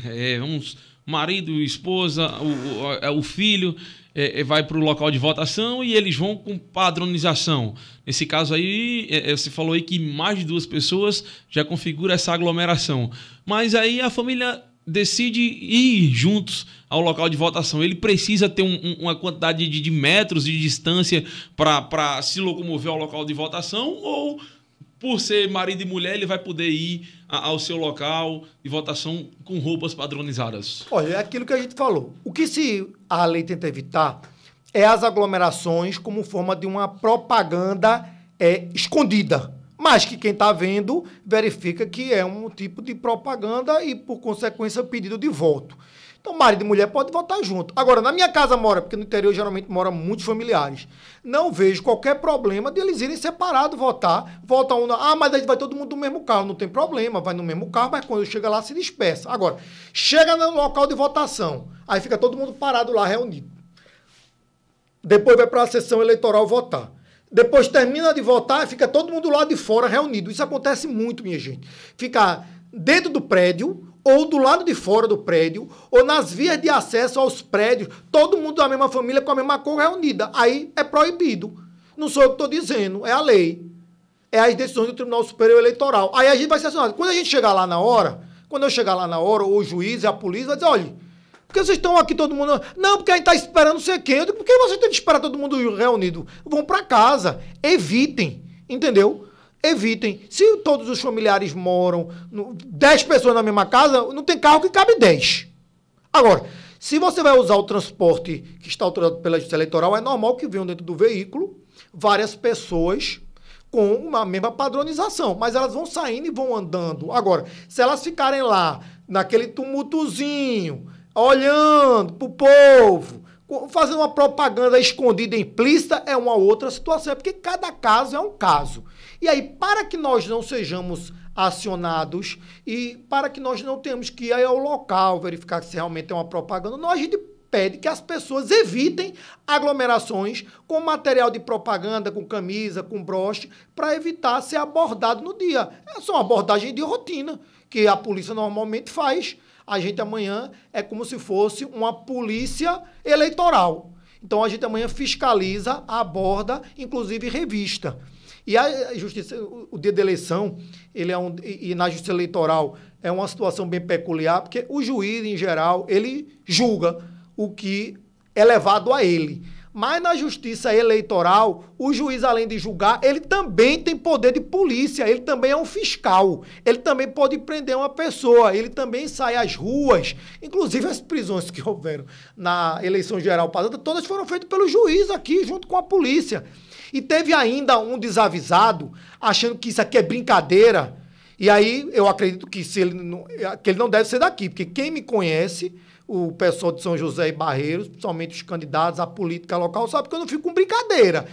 marido, esposa, o filho vai para o local de votação e eles vão com padronização. Nesse caso aí, você falou aí que mais de 2 pessoas já configura essa aglomeração. Mas aí a família decide ir juntos ao local de votação. Ele precisa ter uma quantidade de metros de distância para se locomover ao local de votação, ou por ser marido e mulher, ele vai poder ir ao seu local de votação com roupas padronizadas? Olha, é aquilo que a gente falou. O que a lei tenta evitar é as aglomerações como forma de uma propaganda escondida. Mas que quem está vendo verifica que é um tipo de propaganda e, por consequência, pedido de voto. Então, marido e mulher podem votar junto. Agora, na minha casa porque no interior geralmente moram muitos familiares, não vejo qualquer problema de eles irem separados votar. Vota mas aí vai todo mundo no mesmo carro. Não tem problema, vai no mesmo carro, mas quando chega lá se dispersa. Agora, chega no local de votação, aí fica todo mundo parado lá, reunido. Depois vai para a sessão eleitoral votar. Depois termina de votar e fica todo mundo lá de fora reunido. Isso acontece muito, minha gente. Ficar dentro do prédio, ou do lado de fora do prédio, ou nas vias de acesso aos prédios, todo mundo da mesma família com a mesma cor reunida. Aí é proibido. Não sou eu que estou dizendo, é a lei. É as decisões do Tribunal Superior Eleitoral. Aí a gente vai ser acionado. Quando a gente chegar lá na hora, ou o juiz e a polícia vai dizer, olha, por que vocês estão aqui todo mundo? Não, porque a gente está esperando não sei quem. Eu digo, por que vocês têm que esperar todo mundo reunido? Vão para casa. Evitem, entendeu? Evitem. Se todos os familiares moram, 10 pessoas na mesma casa, não tem carro que cabe 10. Agora, se você vai usar o transporte que está autorizado pela Justiça Eleitoral, é normal que venham dentro do veículo várias pessoas com uma mesma padronização, mas elas vão saindo e vão andando. Agora, se elas ficarem lá, naquele tumultozinho, olhando pro povo, Fazendo uma propaganda escondida, implícita, é uma outra situação, porque cada caso é um caso. E aí, para que nós não sejamos acionados e para que nós não tenhamos que ir ao local verificar se realmente é uma propaganda, a gente pede que as pessoas evitem aglomerações com material de propaganda, com camisa, com broche, para evitar ser abordado no dia. É só uma abordagem de rotina que a polícia normalmente faz. A gente amanhã é como se fosse uma polícia eleitoral. Então, a gente amanhã fiscaliza, aborda, inclusive revista. E a justiça, o dia da eleição, e na justiça eleitoral é uma situação bem peculiar, porque o juiz, em geral, ele julga o que é levado a ele. Mas na justiça eleitoral, o juiz, além de julgar, ele também tem poder de polícia, ele também é um fiscal, ele também pode prender uma pessoa, ele também sai às ruas. Inclusive, as prisões que houveram na eleição geral passada, todas foram feitas pelo juiz aqui, junto com a polícia. E teve ainda um desavisado, achando que isso aqui é brincadeira. E aí, eu acredito que ele não deve ser daqui, porque quem me conhece, o pessoal de São José e Barreiros, principalmente os candidatos à política local, sabe que eu não fico com brincadeira.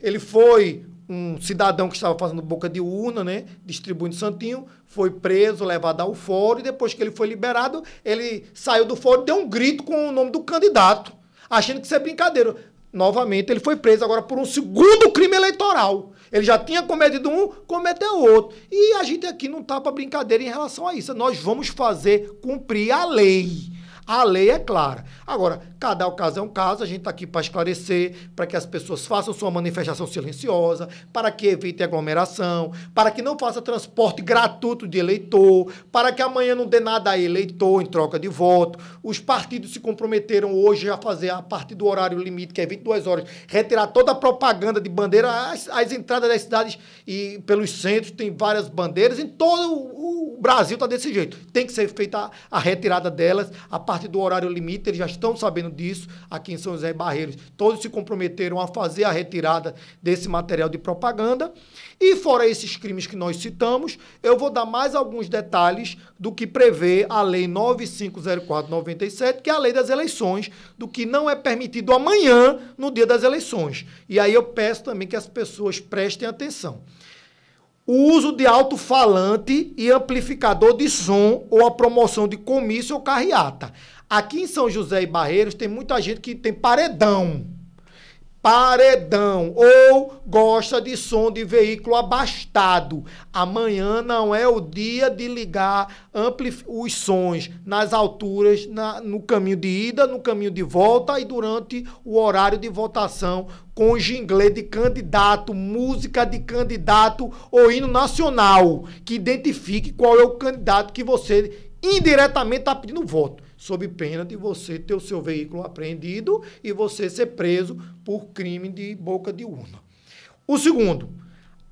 Ele foi um cidadão que estava fazendo boca de urna, né, distribuindo santinho, foi preso, levado ao fórum, e depois que ele foi liberado, ele saiu do fórum e deu um grito com o nome do candidato, achando que isso é brincadeira. Novamente, ele foi preso agora por um segundo crime eleitoral. Ele já tinha cometido um, cometeu outro. E a gente aqui não está para brincadeira em relação a isso. Nós vamos fazer cumprir a lei. A lei é clara. Agora, cada caso é um caso, a gente está aqui para esclarecer, para que as pessoas façam sua manifestação silenciosa, para que evite aglomeração, para que não faça transporte gratuito de eleitor, para que amanhã não dê nada a eleitor em troca de voto. Os partidos se comprometeram hoje a fazer, a partir do horário limite, que é 22 horas, retirar toda a propaganda de bandeira, as entradas das cidades e pelos centros, tem várias bandeiras, em todo o Brasil está desse jeito. Tem que ser feita a retirada delas, a partir do horário limite, eles já estão sabendo disso, aqui em São José e Barreiros, todos se comprometeram a fazer a retirada desse material de propaganda. E fora esses crimes que nós citamos, eu vou dar mais alguns detalhes do que prevê a Lei 9504/97, que é a lei das eleições, do que não é permitido amanhã, no dia das eleições. E aí eu peço também que as pessoas prestem atenção. O uso de alto-falante e amplificador de som ou a promoção de comício ou carreata. Aqui em São José e Barreiros tem muita gente que tem paredão, ou gosta de som de veículo abastado. Amanhã não é o dia de ligar os sons nas alturas, no caminho de ida, no caminho de volta e durante o horário de votação, com jingle de candidato, música de candidato ou hino nacional, que identifique qual é o candidato que você indiretamente está pedindo voto, sob pena de você ter o seu veículo apreendido e você ser preso por crime de boca de urna. O segundo,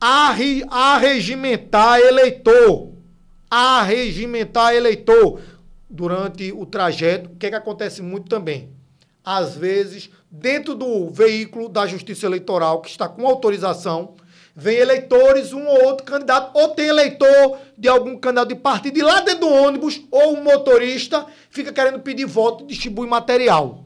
arregimentar eleitor. Arregimentar eleitor. Durante o trajeto, o que acontece muito também? Às vezes, dentro do veículo da Justiça Eleitoral, que está com autorização, vem eleitores, um ou outro candidato, ou tem eleitor de algum candidato de partido, e lá dentro do ônibus, ou um motorista, fica querendo pedir voto e distribui material.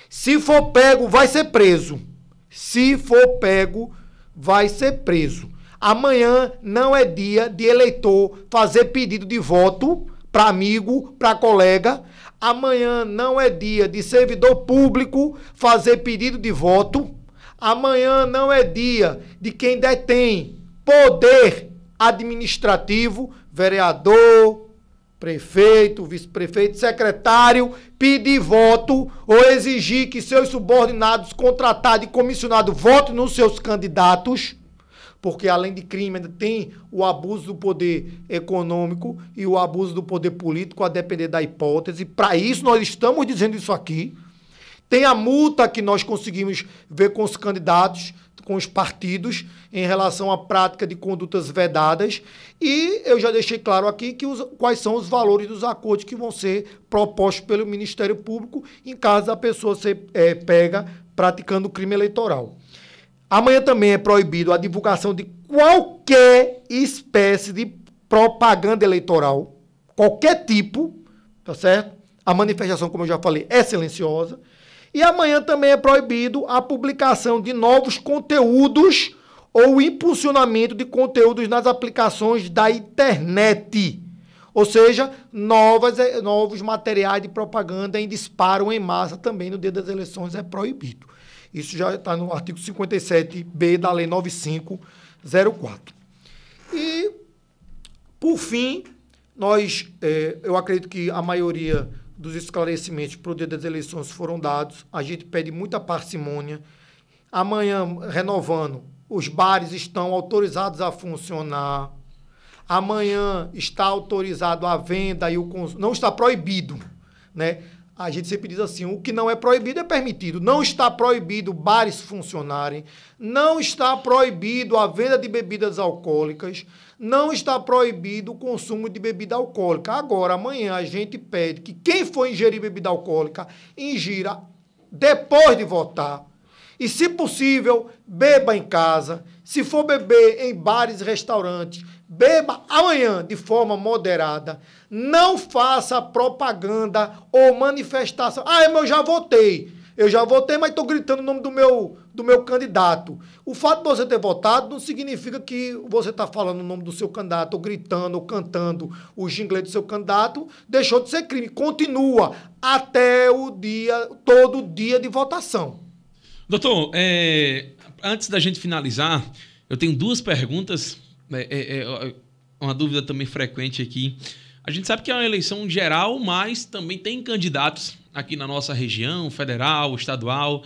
Se for pego, vai ser preso. Se for pego, vai ser preso. Amanhã não é dia de eleitor fazer pedido de voto para amigo, para colega. Amanhã não é dia de servidor público fazer pedido de voto. Amanhã não é dia de quem detém poder administrativo, vereador, prefeito, vice-prefeito, secretário, pedir voto ou exigir que seus subordinados, contratados e comissionados votem nos seus candidatos, porque além de crime ainda tem o abuso do poder econômico e o abuso do poder político, a depender da hipótese. Para isso nós estamos dizendo isso aqui. Tem a multa que nós conseguimos ver com os candidatos, com os partidos, em relação à prática de condutas vedadas. E eu já deixei claro aqui quais são os valores dos acordos que vão ser propostos pelo Ministério Público em caso da pessoa ser pega praticando crime eleitoral. Amanhã também é proibido a divulgação de qualquer espécie de propaganda eleitoral, qualquer tipo, tá certo? A manifestação, como eu já falei, é silenciosa. E amanhã também é proibido a publicação de novos conteúdos ou impulsionamento de conteúdos nas aplicações da internet. Ou seja, novos materiais de propaganda em disparo em massa também no dia das eleições é proibido. Isso já está no artigo 57b da Lei 9504. E, por fim, eu acredito que a maioria dos esclarecimentos para o dia das eleições foram dados. A gente pede muita parcimônia. Amanhã, renovando, os bares estão autorizados a funcionar. Amanhã está autorizado a venda e o consumo. Não está proibido, né? A gente sempre diz assim, o que não é proibido é permitido. Não está proibido bares funcionarem, não está proibido a venda de bebidas alcoólicas, não está proibido o consumo de bebida alcoólica. Agora, amanhã, a gente pede que quem for ingerir bebida alcoólica, ingira depois de votar. E, se possível, beba em casa. Se for beber em bares e restaurantes, beba amanhã de forma moderada. Não faça propaganda ou manifestação. Eu já votei. Eu já votei, mas estou gritando o nome do meu candidato. O fato de você ter votado não significa que você está falando o nome do seu candidato, ou gritando, ou cantando o jingle do seu candidato. Deixou de ser crime. Continua até todo dia de votação. Doutor, antes da gente finalizar, eu tenho duas perguntas. Uma dúvida também frequente aqui. A gente sabe que é uma eleição geral, mas também tem candidatos aqui na nossa região, federal, estadual,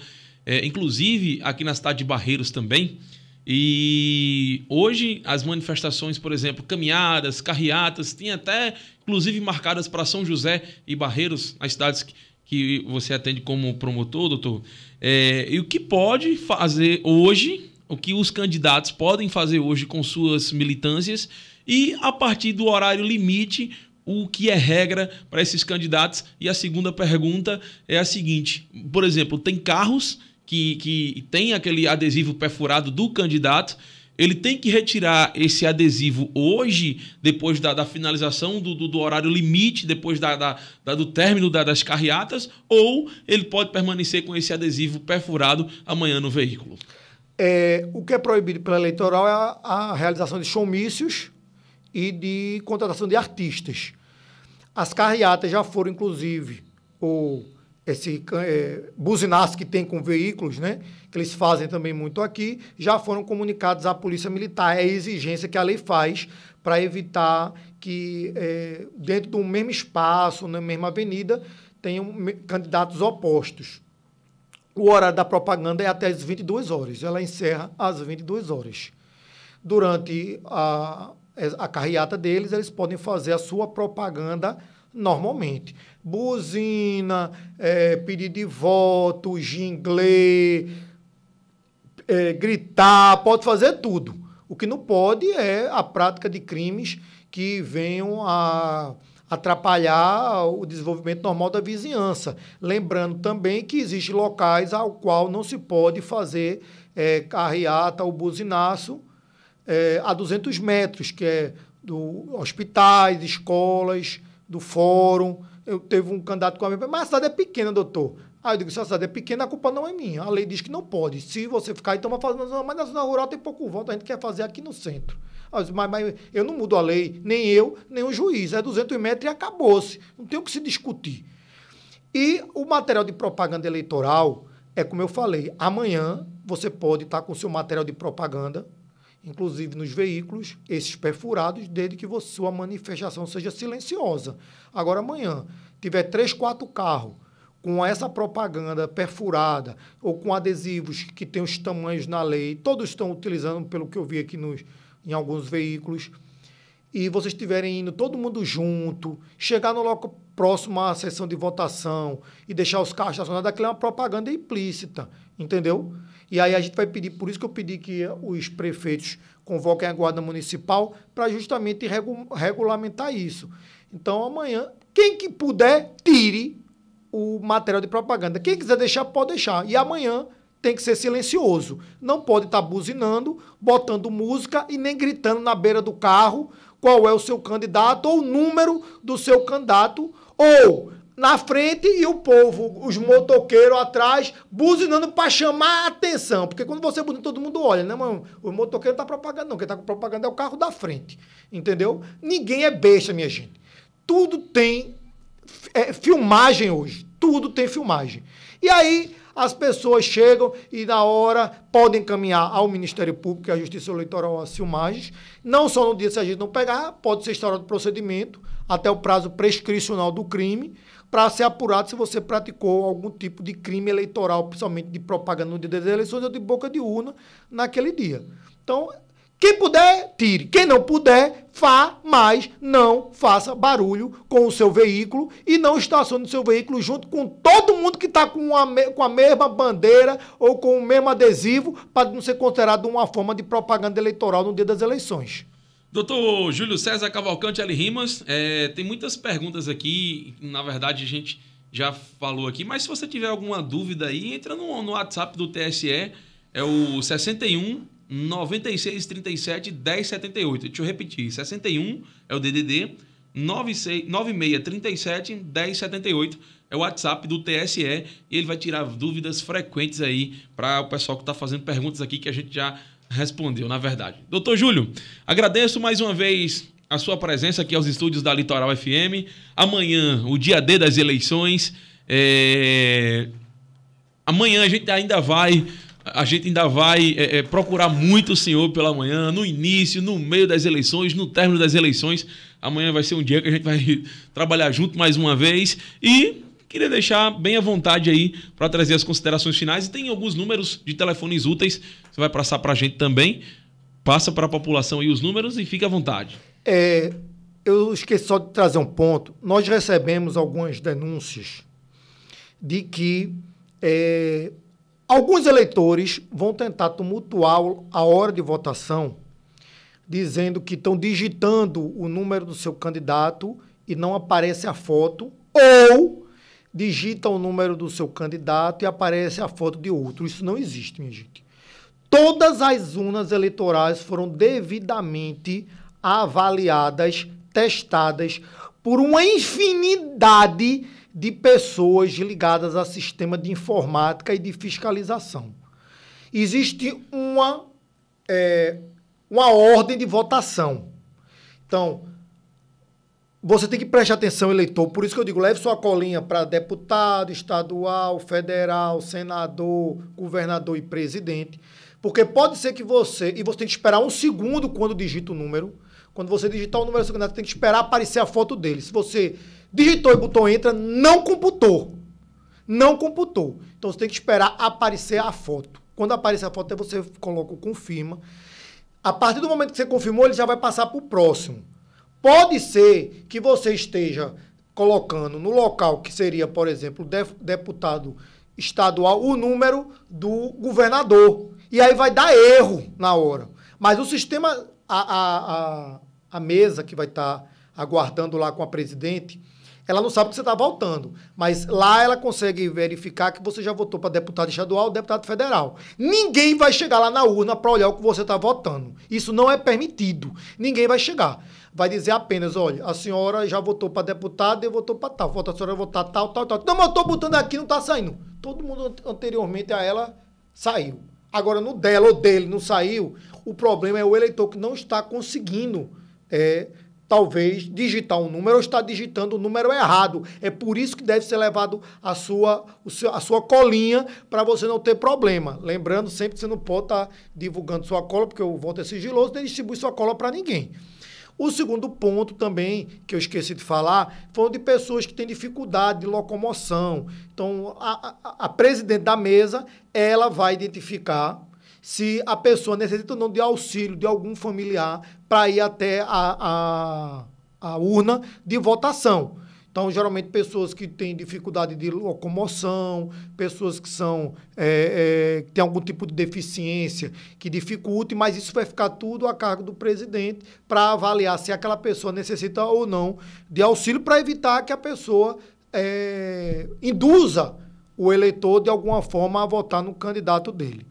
inclusive aqui na cidade de Barreiros também. E hoje as manifestações, por exemplo, caminhadas, carreatas, tem até inclusive marcadas para São José e Barreiros, as cidades que você atende como promotor, doutor. E o que pode fazer hoje, o que os candidatos podem fazer hoje com suas militâncias e, a partir do horário limite, o que é regra para esses candidatos? E a segunda pergunta é a seguinte, por exemplo, tem carros que tem aquele adesivo perfurado do candidato, ele tem que retirar esse adesivo hoje, depois da finalização do horário limite, depois do término das carreatas, ou ele pode permanecer com esse adesivo perfurado amanhã no veículo? O que é proibido pela eleitoral é a realização de showmícios e de contratação de artistas. As carreatas já foram, inclusive, esse buzinaço que tem com veículos, né, que eles fazem também muito aqui, já foram comunicados à Polícia Militar. É a exigência que a lei faz para evitar que, dentro do mesmo espaço, na mesma avenida, tenham candidatos opostos. O horário da propaganda é até as 22 horas. Ela encerra às 22 horas. Durante a carreata deles, eles podem fazer a sua propaganda normalmente. Buzina, pedido de voto, jingle, gritar, pode fazer tudo. O que não pode é a prática de crimes que venham a atrapalhar o desenvolvimento normal da vizinhança. Lembrando também que existem locais ao qual não se pode fazer carreata ou buzinaço a 200 metros, que é do hospitais, escolas, do fórum. Eu teve um candidato com a minha, mas a cidade é pequena, doutor. Aí eu digo, se a cidade é pequena, a culpa não é minha. A lei diz que não pode. Se você ficar aí, toma fazendo, mas na zona rural tem pouco voto, a gente quer fazer aqui no centro. Aí eu digo, mas eu não mudo a lei, nem eu, nem o juiz. É 200 metros e acabou-se. Não tem o que se discutir. E o material de propaganda eleitoral, como eu falei, amanhã você pode estar com o seu material de propaganda, inclusive nos veículos, esses perfurados, desde que sua manifestação seja silenciosa. Agora, amanhã, tiver 3, 4 carros com essa propaganda perfurada ou com adesivos que tem os tamanhos na lei, todos estão utilizando, pelo que eu vi aqui em alguns veículos, e vocês estiverem indo todo mundo junto, chegar no local próximo à sessão de votação e deixar os carros estacionados, aquilo é uma propaganda implícita, entendeu? E aí a gente vai pedir, por isso que eu pedi que os prefeitos convoquem a Guarda Municipal para justamente regulamentar isso. Então, amanhã, quem que puder, tire o material de propaganda. Quem quiser deixar, pode deixar. E amanhã tem que ser silencioso. Não pode estar buzinando, botando música e nem gritando na beira do carro qual é o seu candidato ou o número do seu candidato ou na frente e o povo, os motoqueiros atrás, buzinando para chamar a atenção. Porque quando você buzina, todo mundo olha, né, mano? O motoqueiro não tá propagando, não. Quem tá propagando é o carro da frente. Entendeu? Ninguém é besta, minha gente. Tudo tem filmagem hoje. Tudo tem filmagem. E aí, as pessoas chegam e, na hora, podem encaminhar ao Ministério Público e à Justiça Eleitoral as filmagens. Não só no dia, se a gente não pegar, pode ser instaurado procedimento até o prazo prescricional do crime, para ser apurado se você praticou algum tipo de crime eleitoral, principalmente de propaganda no dia das eleições ou de boca de urna naquele dia. Então, quem puder, tire. Quem não puder, mas não faça barulho com o seu veículo e não estacione o seu veículo junto com todo mundo que está com a mesma bandeira ou com o mesmo adesivo, para não ser considerado uma forma de propaganda eleitoral no dia das eleições. Doutor Júlio César Cavalcante L. Rimas, tem muitas perguntas aqui, na verdade a gente já falou aqui, mas se você tiver alguma dúvida aí, entra no WhatsApp do TSE, é o 61 96 37 10 78. Deixa eu repetir, 61 é o DDD, 96 37 10 78 é o WhatsApp do TSE e ele vai tirar dúvidas frequentes aí para o pessoal que está fazendo perguntas aqui que a gente já respondeu, na verdade. Doutor Júlio, agradeço mais uma vez a sua presença aqui aos estúdios da Litoral FM. Amanhã, o dia D das eleições. Amanhã a gente ainda vai procurar muito o senhor pela manhã, no início, no meio das eleições, no término das eleições. Amanhã vai ser um dia que a gente vai trabalhar junto mais uma vez e queria deixar bem à vontade aí para trazer as considerações finais. E tem alguns números de telefones úteis, você vai passar para a gente também. Passa para a população aí os números e fique à vontade. Eu esqueci só de trazer um ponto. Nós recebemos algumas denúncias de que alguns eleitores vão tentar tumultuar a hora de votação, dizendo que estão digitando o número do seu candidato e não aparece a foto, ou digitam o número do seu candidato e aparece a foto de outro. Isso não existe, minha gente. Todas as urnas eleitorais foram devidamente avaliadas, testadas por uma infinidade de pessoas ligadas a sistema de informática e de fiscalização. Existe uma ordem de votação. Então, você tem que prestar atenção, eleitor. Por isso que eu digo, leve sua colinha para deputado, estadual, federal, senador, governador e presidente. Porque pode ser que você tem que esperar um segundo quando digita o número. Quando você digitar o número do seu candidato, tem que esperar aparecer a foto dele. Se você digitou e botou entra, não computou. Não computou. Então, você tem que esperar aparecer a foto. Quando aparecer a foto, aí você coloca o confirma. A partir do momento que você confirmou, ele já vai passar para o próximo. Pode ser que você esteja colocando no local que seria, por exemplo, deputado estadual, o número do governador. E aí vai dar erro na hora. Mas o sistema, a mesa que vai estar aguardando lá com a presidente, ela não sabe que você está voltando. Mas lá ela consegue verificar que você já votou para deputado estadual ou deputado federal. Ninguém vai chegar lá na urna para olhar o que você está votando. Isso não é permitido. Ninguém vai chegar. Vai dizer apenas, olha, a senhora já votou para deputado e votou para tal. A senhora vai votar tal. Não, mas eu estou botando aqui, não está saindo. Todo mundo anteriormente a ela saiu. Agora, no dela ou dele não saiu, o problema é o eleitor que não está conseguindo talvez digitar um número ou está digitando o número errado. É por isso que deve ser levado a sua colinha para você não ter problema. Lembrando sempre que você não pode estar divulgando sua cola, porque o voto é sigiloso, nem distribui sua cola para ninguém. O segundo ponto também, que eu esqueci de falar, foi de pessoas que têm dificuldade de locomoção. Então, a presidente da mesa, ela vai identificar se a pessoa necessita ou não de auxílio de algum familiar para ir até a urna de votação. Então, geralmente, pessoas que têm dificuldade de locomoção, pessoas que têm algum tipo de deficiência que dificulte, mas isso vai ficar tudo a cargo do presidente para avaliar se aquela pessoa necessita ou não de auxílio, para evitar que a pessoa induza o eleitor, de alguma forma, a votar no candidato dele.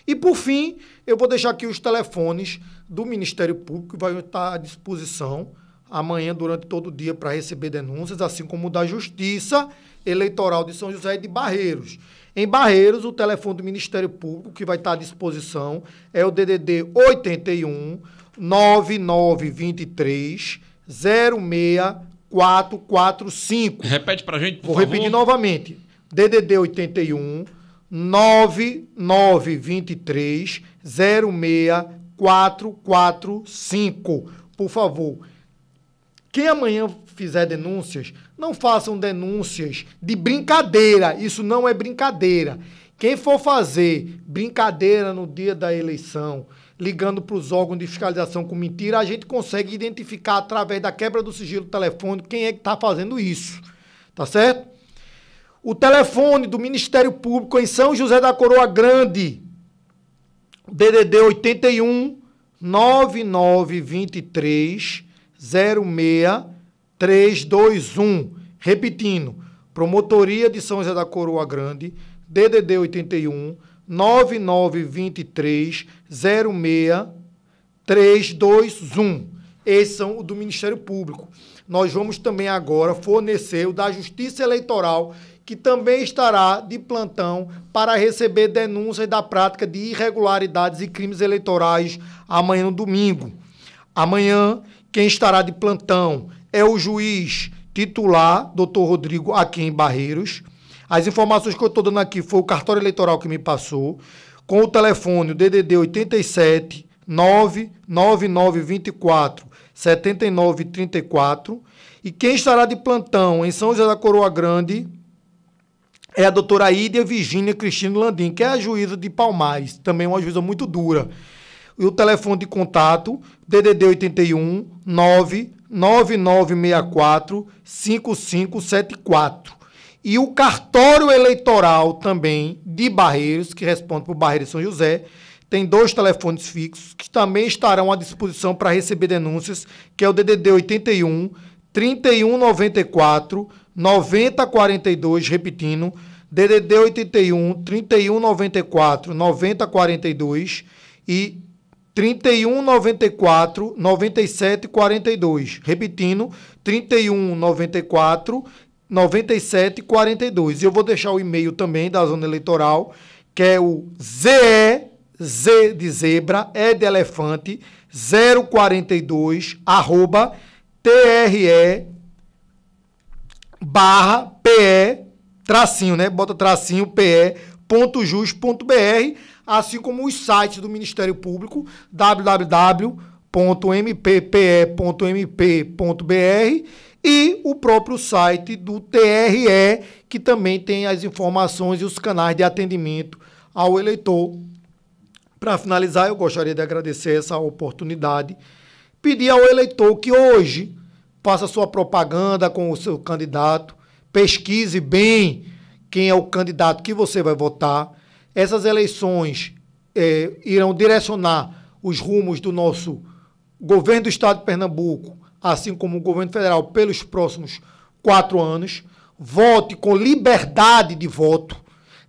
E, por fim, eu vou deixar aqui os telefones do Ministério Público, que vai estar à disposição amanhã durante todo o dia para receber denúncias, assim como o da Justiça Eleitoral de São José de Barreiros. Em Barreiros, o telefone do Ministério Público, que vai estar à disposição, é o DDD 81 9923 06445. Repete pra gente, por favor. Vou repetir novamente. DDD 81 9923 06445. Por favor. Quem amanhã fizer denúncias, não façam denúncias de brincadeira. Isso não é brincadeira. Quem for fazer brincadeira no dia da eleição, ligando para os órgãos de fiscalização com mentira, a gente consegue identificar através da quebra do sigilo telefônico quem é que está fazendo isso. Tá certo? O telefone do Ministério Público em São José da Coroa Grande, DDD 81 9923 06321. Repetindo, Promotoria de São José da Coroa Grande, DDD 81 9923 06321. Esses são o do Ministério Público. Nós vamos também agora fornecer o da Justiça Eleitoral, que também estará de plantão para receber denúncias da prática de irregularidades e crimes eleitorais amanhã no domingo. Amanhã, quem estará de plantão é o juiz titular, doutor Rodrigo, aqui em Barreiros. As informações que eu estou dando aqui foi o cartório eleitoral que me passou, com o telefone o DDD 87 99924 7934. E quem estará de plantão em São José da Coroa Grande é a doutora Ídia Virgínia Cristina Landim, que é a juíza de Palmares, também uma juíza muito dura. E o telefone de contato, DDD 81 99964 5574. E o cartório eleitoral também de Barreiros, que responde por Barreiros e São José, tem 2 telefones fixos que também estarão à disposição para receber denúncias, que é o DDD 81 3194 9042, repetindo, DDD 81 3194 9042 e 3194 9742, repetindo, 3194 9742. E eu vou deixar o e-mail também da Zona Eleitoral, que é o Z de zebra, E de elefante, 042, @TRE /PE, tracinho, né? Bota tracinho, PE.jus.br, assim como os sites do Ministério Público, www.mppe.mp.br e o próprio site do TRE, que também tem as informações e os canais de atendimento ao eleitor. Para finalizar, eu gostaria de agradecer essa oportunidade, pedir ao eleitor que hoje faça sua propaganda com o seu candidato, pesquise bem quem é o candidato que você vai votar. Essas eleições irão direcionar os rumos do nosso governo do Estado de Pernambuco, assim como o governo federal, pelos próximos 4 anos. Vote com liberdade de voto.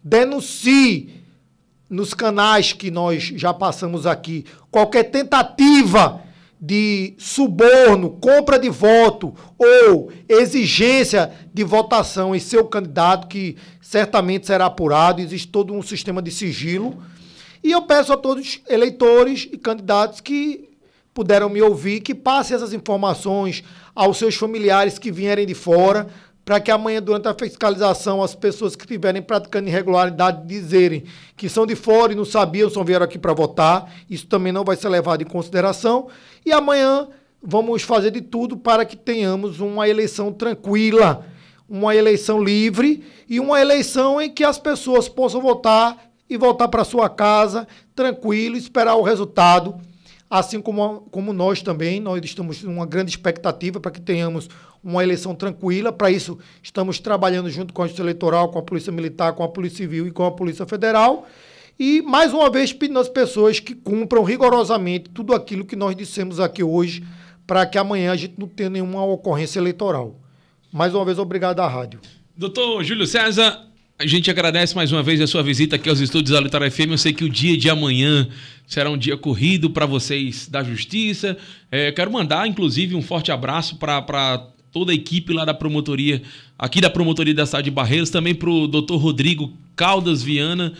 Denuncie nos canais que nós já passamos aqui qualquer tentativa de suborno, compra de voto ou exigência de votação em seu candidato, que certamente será apurado. Existe todo um sistema de sigilo. E eu peço a todos os eleitores e candidatos que puderam me ouvir, que passem essas informações aos seus familiares que vierem de fora, para que amanhã, durante a fiscalização, as pessoas que estiverem praticando irregularidade dizerem que são de fora e não sabiam, só vieram aqui para votar. Isso também não vai ser levado em consideração. E amanhã vamos fazer de tudo para que tenhamos uma eleição tranquila, uma eleição livre e uma eleição em que as pessoas possam votar e voltar para sua casa tranquilo, esperar o resultado. Assim como nós também, nós estamos numa grande expectativa para que tenhamos uma eleição tranquila. Para isso, estamos trabalhando junto com a Justiça Eleitoral, com a Polícia Militar, com a Polícia Civil e com a Polícia Federal. E, mais uma vez, pedindo às pessoas que cumpram rigorosamente tudo aquilo que nós dissemos aqui hoje, para que amanhã a gente não tenha nenhuma ocorrência eleitoral. Mais uma vez, obrigado à rádio. Doutor Júlio César, A gente agradece mais uma vez a sua visita aqui aos estúdios da Litoral FM. Eu sei que o dia de amanhã será um dia corrido para vocês da Justiça. Quero mandar, inclusive, um forte abraço para toda a equipe lá da promotoria, aqui da promotoria da cidade de Barreiros, também para o doutor Rodrigo Caldas Viana,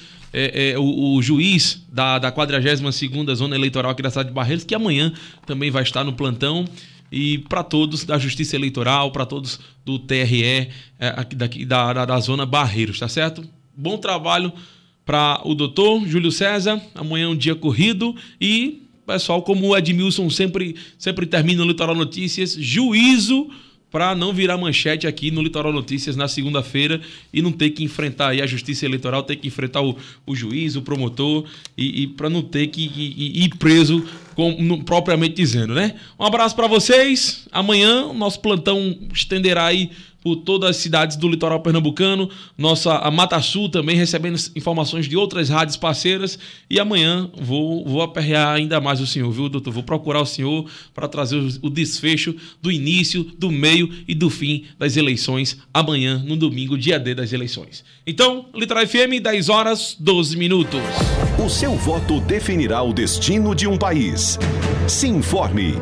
o juiz da 42ª Zona Eleitoral aqui da cidade de Barreiros, que amanhã também vai estar no plantão. E para todos da Justiça Eleitoral, para todos do TRE, aqui da Zona Barreiros, tá certo? Bom trabalho para o doutor Júlio César. Amanhã é um dia corrido e, pessoal, como o Edmilson sempre termina no Litoral Notícias, juízo para não virar manchete aqui no Litoral Notícias na segunda-feira e não ter que enfrentar aí a Justiça Eleitoral, ter que enfrentar o juiz, o promotor e para não ter que ir preso, propriamente dizendo, né? Um abraço para vocês. Amanhã o nosso plantão estenderá aí por todas as cidades do litoral pernambucano, a Mata Sul também recebendo informações de outras rádios parceiras, e amanhã vou aperrear ainda mais o senhor, viu, doutor? Vou procurar o senhor para trazer o desfecho do início, do meio e do fim das eleições amanhã, no domingo, dia D das eleições. Então, Litoral FM, 10 horas, 12 minutos. O seu voto definirá o destino de um país. Se informe.